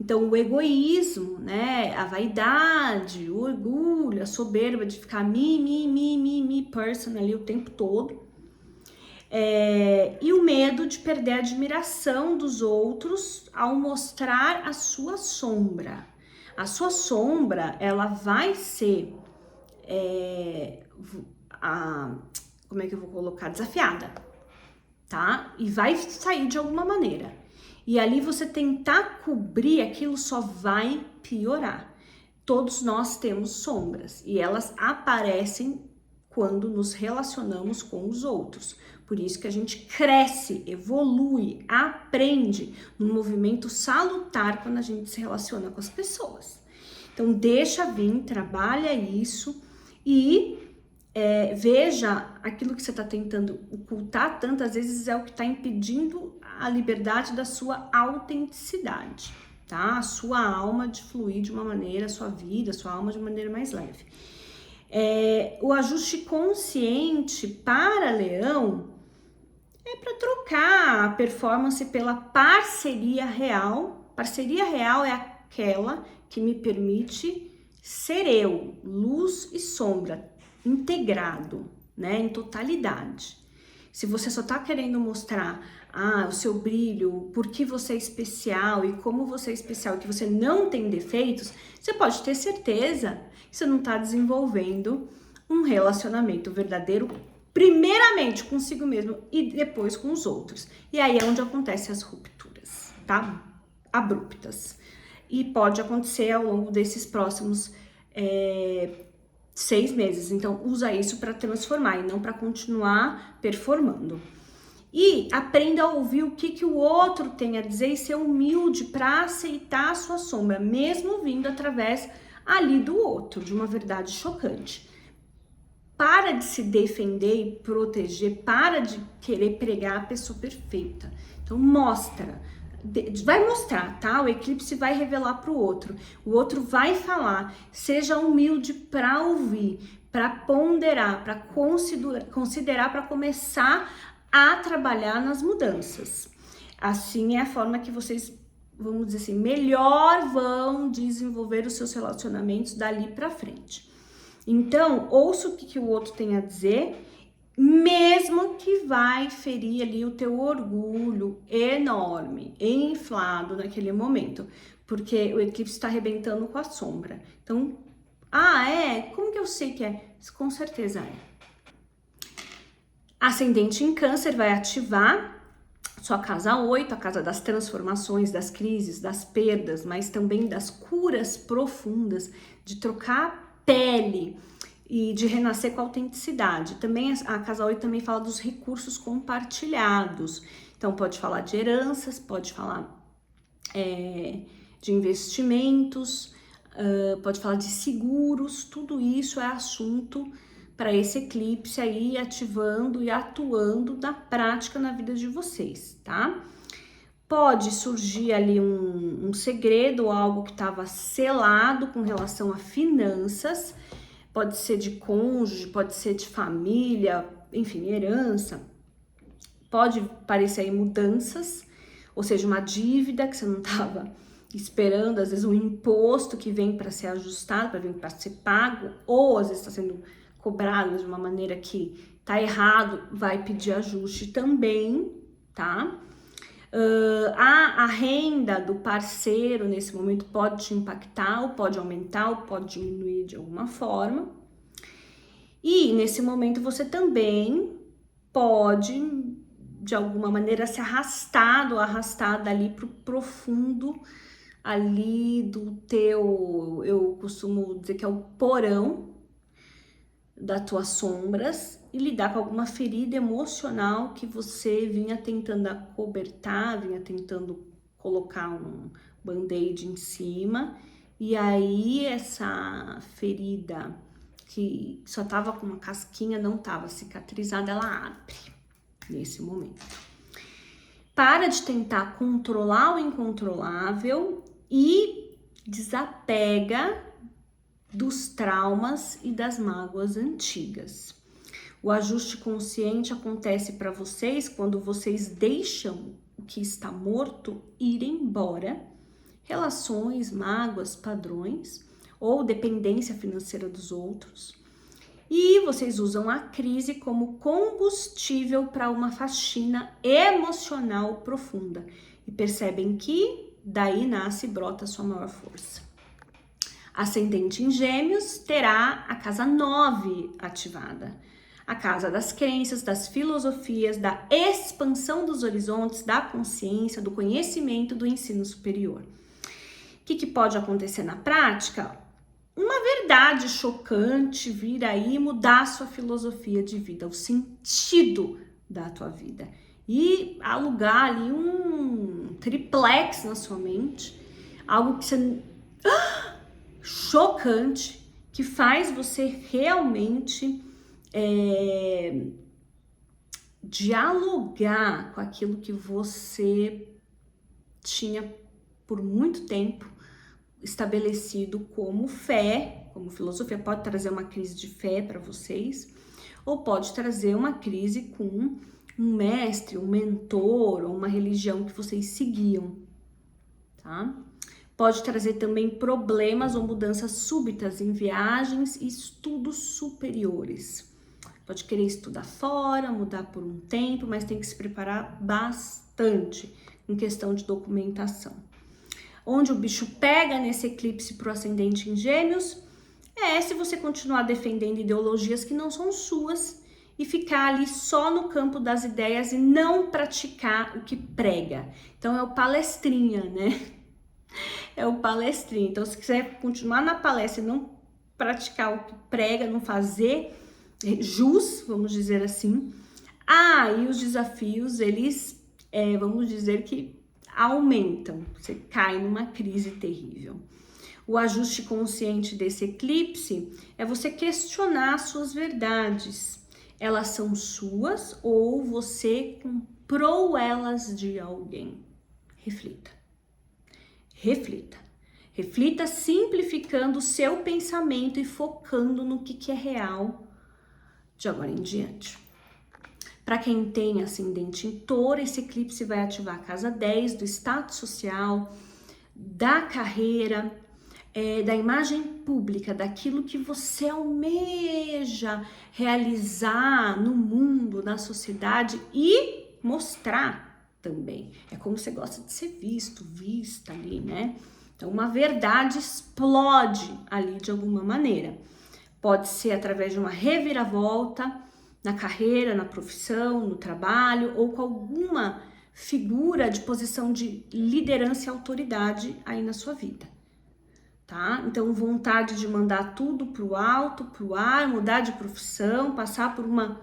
Então o egoísmo, né, a vaidade, o orgulho, a soberba de ficar me person ali o tempo todo. E o medo de perder a admiração dos outros ao mostrar a sua sombra. A sua sombra, ela vai ser, como é que eu vou colocar? Desafiada, tá? E vai sair de alguma maneira. E ali você tentar cobrir aquilo só vai piorar. Todos nós temos sombras e elas aparecem quando nos relacionamos com os outros. Por isso que a gente cresce, evolui, aprende num movimento salutar quando a gente se relaciona com as pessoas. Então deixa vir, trabalha isso e veja aquilo que você está tentando ocultar tantas vezes é o que está impedindo a liberdade da sua autenticidade, tá? A sua alma de fluir de uma maneira, a sua vida, a sua alma de uma maneira mais leve. O ajuste consciente para Leão é para trocar a performance pela parceria real. Parceria real é aquela que me permite ser eu, luz e sombra, integrado, né, em totalidade. Se você só tá querendo mostrar o seu brilho, por que você é especial e como você é especial, que você não tem defeitos, você pode ter certeza que você não tá desenvolvendo um relacionamento verdadeiro, primeiramente consigo mesmo e depois com os outros. E aí é onde acontecem as rupturas, tá? Abruptas. E pode acontecer ao longo desses próximos 6 meses. Então, usa isso para transformar e não para continuar performando. E aprenda a ouvir o que o outro tem a dizer e ser humilde para aceitar a sua sombra, mesmo vindo através ali do outro, de uma verdade chocante. Para de se defender e proteger, para de querer pregar a pessoa perfeita. Então mostra, vai mostrar, tá? O eclipse vai revelar para o outro vai falar, seja humilde para ouvir, para ponderar, para considerar, para começar a trabalhar nas mudanças. Assim é a forma que vocês, vamos dizer assim, melhor vão desenvolver os seus relacionamentos dali para frente. Então, ouça o que o outro tem a dizer, mesmo que vai ferir ali o teu orgulho enorme, inflado naquele momento, porque o eclipse está arrebentando com a sombra. Então, Ah, é? Como que eu sei que é? Com certeza é. Ascendente em Câncer vai ativar sua casa 8, a casa das transformações, das crises, das perdas, mas também das curas profundas, de trocar pele e de renascer com autenticidade. Também a casa 8 também fala dos recursos compartilhados. Então pode falar de heranças, pode falar de investimentos, pode falar de seguros, tudo isso é assunto para esse eclipse aí ativando e atuando na prática na vida de vocês, tá? Pode surgir ali um segredo ou algo que estava selado com relação a finanças, pode ser de cônjuge, pode ser de família, enfim, herança. Pode parecer aí mudanças, ou seja, uma dívida que você não estava esperando, às vezes um imposto que vem para ser ajustado, para ser pago, ou às vezes está sendo cobrado de uma maneira que tá errado, vai pedir ajuste também, tá? A renda do parceiro nesse momento pode te impactar, ou pode aumentar, ou pode diminuir de alguma forma. E nesse momento você também pode, de alguma maneira, ser arrastado ou arrastada ali pro profundo ali do teu, eu costumo dizer que é o porão das tuas sombras, e lidar com alguma ferida emocional que você vinha tentando acobertar, vinha tentando colocar um band-aid em cima, e aí essa ferida que só tava com uma casquinha, não tava cicatrizada, ela abre nesse momento. Para de tentar controlar o incontrolável e desapega dos traumas e das mágoas antigas. O ajuste consciente acontece para vocês quando vocês deixam o que está morto ir embora, relações, mágoas, padrões ou dependência financeira dos outros. E vocês usam a crise como combustível para uma faxina emocional profunda e percebem que daí nasce e brota a sua maior força. Ascendente em Gêmeos terá a casa 9 ativada. A casa das crenças, das filosofias, da expansão dos horizontes, da consciência, do conhecimento, do ensino superior. O que pode acontecer na prática? Uma verdade chocante vir aí mudar a sua filosofia de vida, o sentido da tua vida. E alugar ali um triplex na sua mente, algo que você... chocante, que faz você realmente dialogar com aquilo que você tinha por muito tempo estabelecido como fé, como filosofia. Pode trazer uma crise de fé para vocês, ou pode trazer uma crise com um mestre, um mentor, ou uma religião que vocês seguiam, tá? Pode trazer também problemas ou mudanças súbitas em viagens e estudos superiores. Pode querer estudar fora, mudar por um tempo, mas tem que se preparar bastante em questão de documentação. Onde o bicho pega nesse eclipse pro ascendente em Gêmeos é se você continuar defendendo ideologias que não são suas e ficar ali só no campo das ideias e não praticar o que prega. Então é o palestrinha, né? É o palestrinha. Então, se quiser continuar na palestra e não praticar o que prega, não fazer jus, vamos dizer assim, e os desafios, eles, vamos dizer que aumentam. Você cai numa crise terrível. O ajuste consciente desse eclipse é você questionar suas verdades. Elas são suas ou você comprou elas de alguém? Reflita. Reflita. Reflita simplificando o seu pensamento e focando no que é real de agora em diante. Para quem tem ascendente em Touro, esse eclipse vai ativar a casa 10 do status social, da carreira, da imagem pública, daquilo que você almeja realizar no mundo, na sociedade e mostrar também. É como você gosta de ser visto, vista ali, né? Então, uma verdade explode ali de alguma maneira. Pode ser através de uma reviravolta na carreira, na profissão, no trabalho, ou com alguma figura de posição de liderança e autoridade aí na sua vida, tá? Então, vontade de mandar tudo pro alto, pro ar, mudar de profissão, passar por uma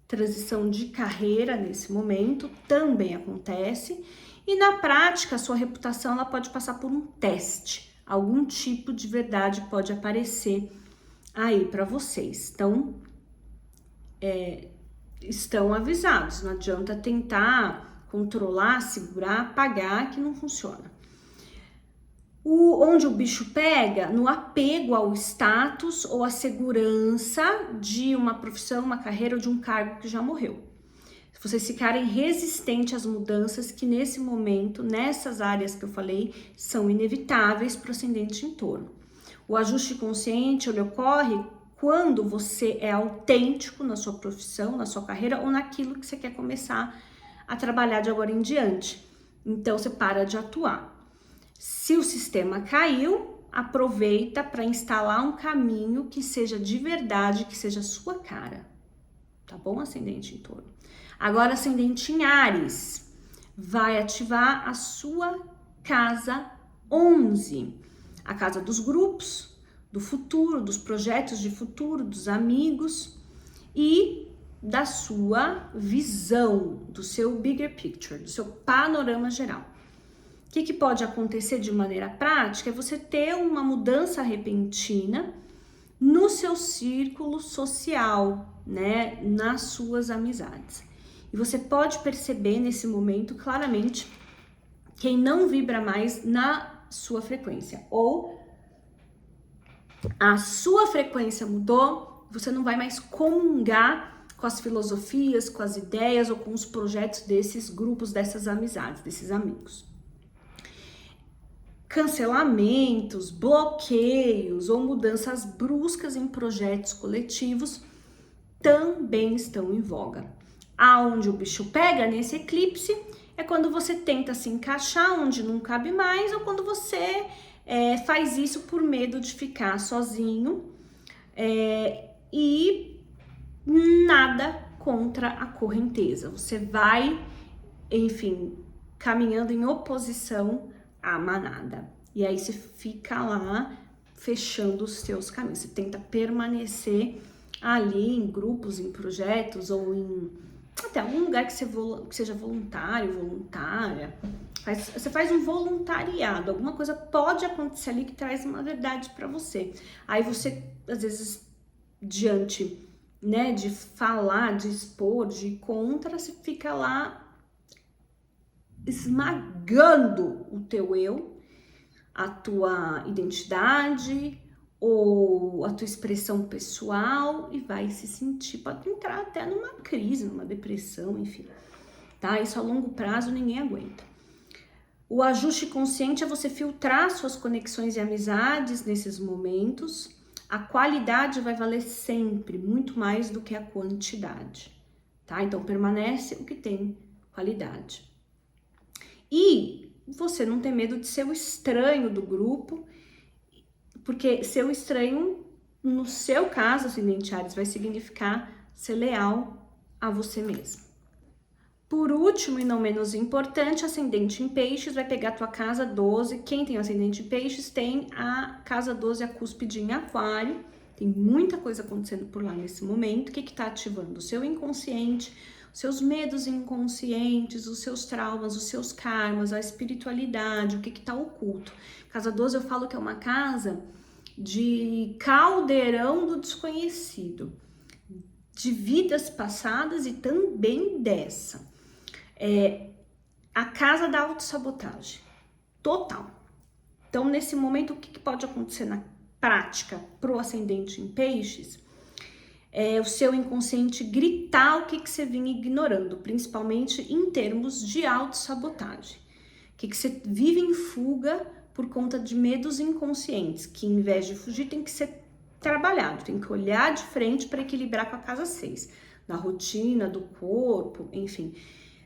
transição de carreira nesse momento, também acontece. E na prática, a sua reputação ela pode passar por um teste. Algum tipo de verdade pode aparecer aí para vocês. Então, estão avisados. Não adianta tentar controlar, segurar, apagar, que não funciona. Onde o bicho pega, no apego ao status ou à segurança de uma profissão, uma carreira ou de um cargo que já morreu. Se vocês ficarem resistentes às mudanças que nesse momento, nessas áreas que eu falei, são inevitáveis para o ascendente em touro. O ajuste consciente ele ocorre quando você é autêntico na sua profissão, na sua carreira ou naquilo que você quer começar a trabalhar de agora em diante. Então você para de atuar. Se o sistema caiu, aproveita para instalar um caminho que seja de verdade, que seja a sua cara. Tá bom, ascendente em touro? Agora, ascendente em Áries, vai ativar a sua casa 11. A casa dos grupos, do futuro, dos projetos de futuro, dos amigos e da sua visão, do seu bigger picture, do seu panorama geral. O que pode acontecer de maneira prática é você ter uma mudança repentina no seu círculo social, né, nas suas amizades. E você pode perceber nesse momento claramente quem não vibra mais na sua frequência, ou a sua frequência mudou, você não vai mais comungar com as filosofias, com as ideias ou com os projetos desses grupos, dessas amizades, desses amigos. Cancelamentos, bloqueios ou mudanças bruscas em projetos coletivos também estão em voga. Aonde o bicho pega nesse eclipse é quando você tenta se encaixar onde não cabe mais ou quando você faz isso por medo de ficar sozinho e nada contra a correnteza. Você vai, enfim, caminhando em oposição à manada. E aí você fica lá fechando os seus caminhos. Você tenta permanecer ali em grupos, em projetos ou em até algum lugar que seja voluntário, voluntária. Você faz um voluntariado, alguma coisa pode acontecer ali que traz uma verdade para você. Aí você, às vezes, diante, né, de falar, de expor, de ir contra, você fica lá esmagando o teu eu, a tua identidade ou a tua expressão pessoal e vai se sentir, pode entrar até numa crise, numa depressão, enfim, tá? Isso a longo prazo ninguém aguenta. O ajuste consciente é você filtrar suas conexões e amizades nesses momentos. A qualidade vai valer sempre muito mais do que a quantidade, tá? Então permanece o que tem qualidade. E você não tem medo de ser o estranho do grupo, porque ser o estranho, no seu caso, ascendente Áries, vai significar ser leal a você mesmo. Por último e não menos importante, ascendente em Peixes vai pegar a tua casa 12. Quem tem ascendente em Peixes tem a casa 12, a cúspide em Aquário. Tem muita coisa acontecendo por lá nesse momento. O que está ativando? O seu inconsciente, os seus medos inconscientes, os seus traumas, os seus karmas, a espiritualidade, o que está oculto. Casa 12 eu falo que é uma casa de caldeirão do desconhecido, de vidas passadas e também dessa. A casa da autossabotagem total. Então, nesse momento, o que pode acontecer na prática pro ascendente em Peixes? O seu inconsciente gritar o que você vinha ignorando, principalmente em termos de autossabotagem. O que você vive em fuga por conta de medos inconscientes, que em vez de fugir tem que ser trabalhado, tem que olhar de frente para equilibrar com a casa 6, na rotina do corpo, enfim.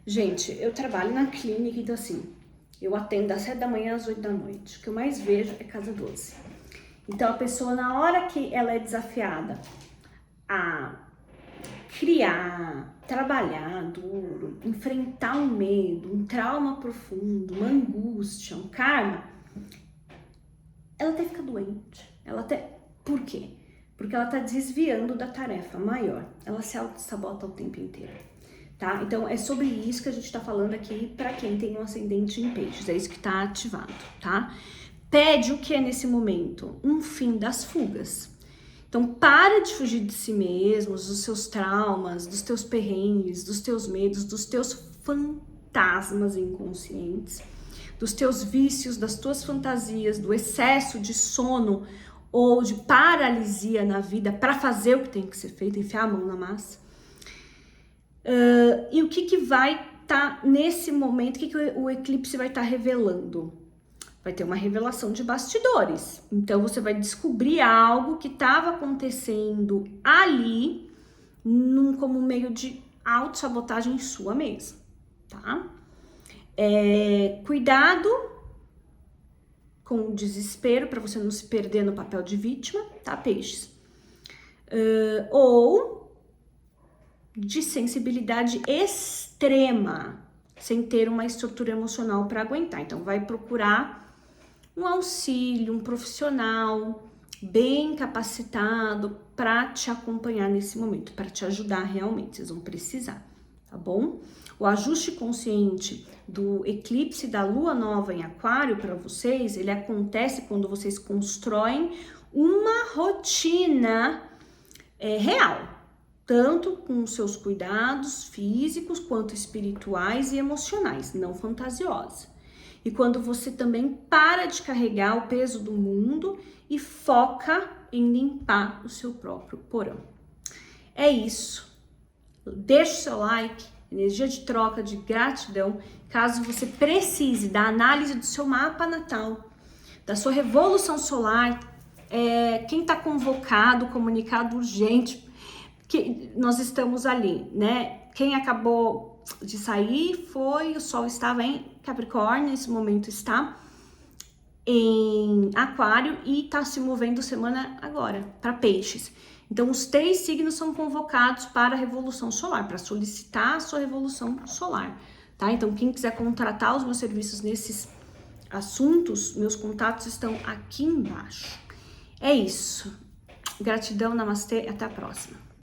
Gente, eu trabalho na clínica, então assim, Eu atendo das 7 da manhã às 8 da noite. O que eu mais vejo é casa 12. Então, a pessoa, na hora que ela é desafiada a criar, trabalhar duro, enfrentar um medo, um trauma profundo, uma angústia, um karma, ela até fica doente. Por quê? Porque ela está desviando da tarefa maior. Ela se auto-sabota o tempo inteiro, tá? Então, é sobre isso que a gente está falando aqui para quem tem um ascendente em peixes. É isso que está ativado, tá? Pede o que é nesse momento? Um fim das fugas. Então, para de fugir de si mesmos, dos seus traumas, dos teus perrengues, dos teus medos, dos teus fantasmas inconscientes, dos teus vícios, das tuas fantasias, do excesso de sono ou de paralisia na vida para fazer o que tem que ser feito, enfiar a mão na massa. E o que vai estar nesse momento, o que o eclipse vai estar revelando? Vai ter uma revelação de bastidores. Então, você vai descobrir algo que estava acontecendo ali, como meio de autossabotagem sua mesma, tá? Cuidado com o desespero, para você não se perder no papel de vítima, tá, peixes? Ou de sensibilidade extrema, sem ter uma estrutura emocional para aguentar. Então, vai procurar um auxílio, um profissional bem capacitado para te acompanhar nesse momento, para te ajudar realmente, vocês vão precisar, tá bom? O ajuste consciente do eclipse da lua nova em aquário para vocês, ele acontece quando vocês constroem uma rotina real, tanto com os seus cuidados físicos quanto espirituais e emocionais, não fantasiosa. E quando você também para de carregar o peso do mundo e foca em limpar o seu próprio porão. É isso. Deixa o seu like, energia de troca, de gratidão. Caso você precise da análise do seu mapa natal, da sua revolução solar, quem está convocado, comunicado urgente, que nós estamos ali, né? Quem acabou de sair o Sol estava em Capricórnio, nesse momento está em Aquário e está se movendo semana agora para Peixes. Então, os 3 signos são convocados para a Revolução Solar, para solicitar a sua Revolução Solar, tá? Então, quem quiser contratar os meus serviços nesses assuntos, meus contatos estão aqui embaixo. É isso. Gratidão, namastê, até a próxima.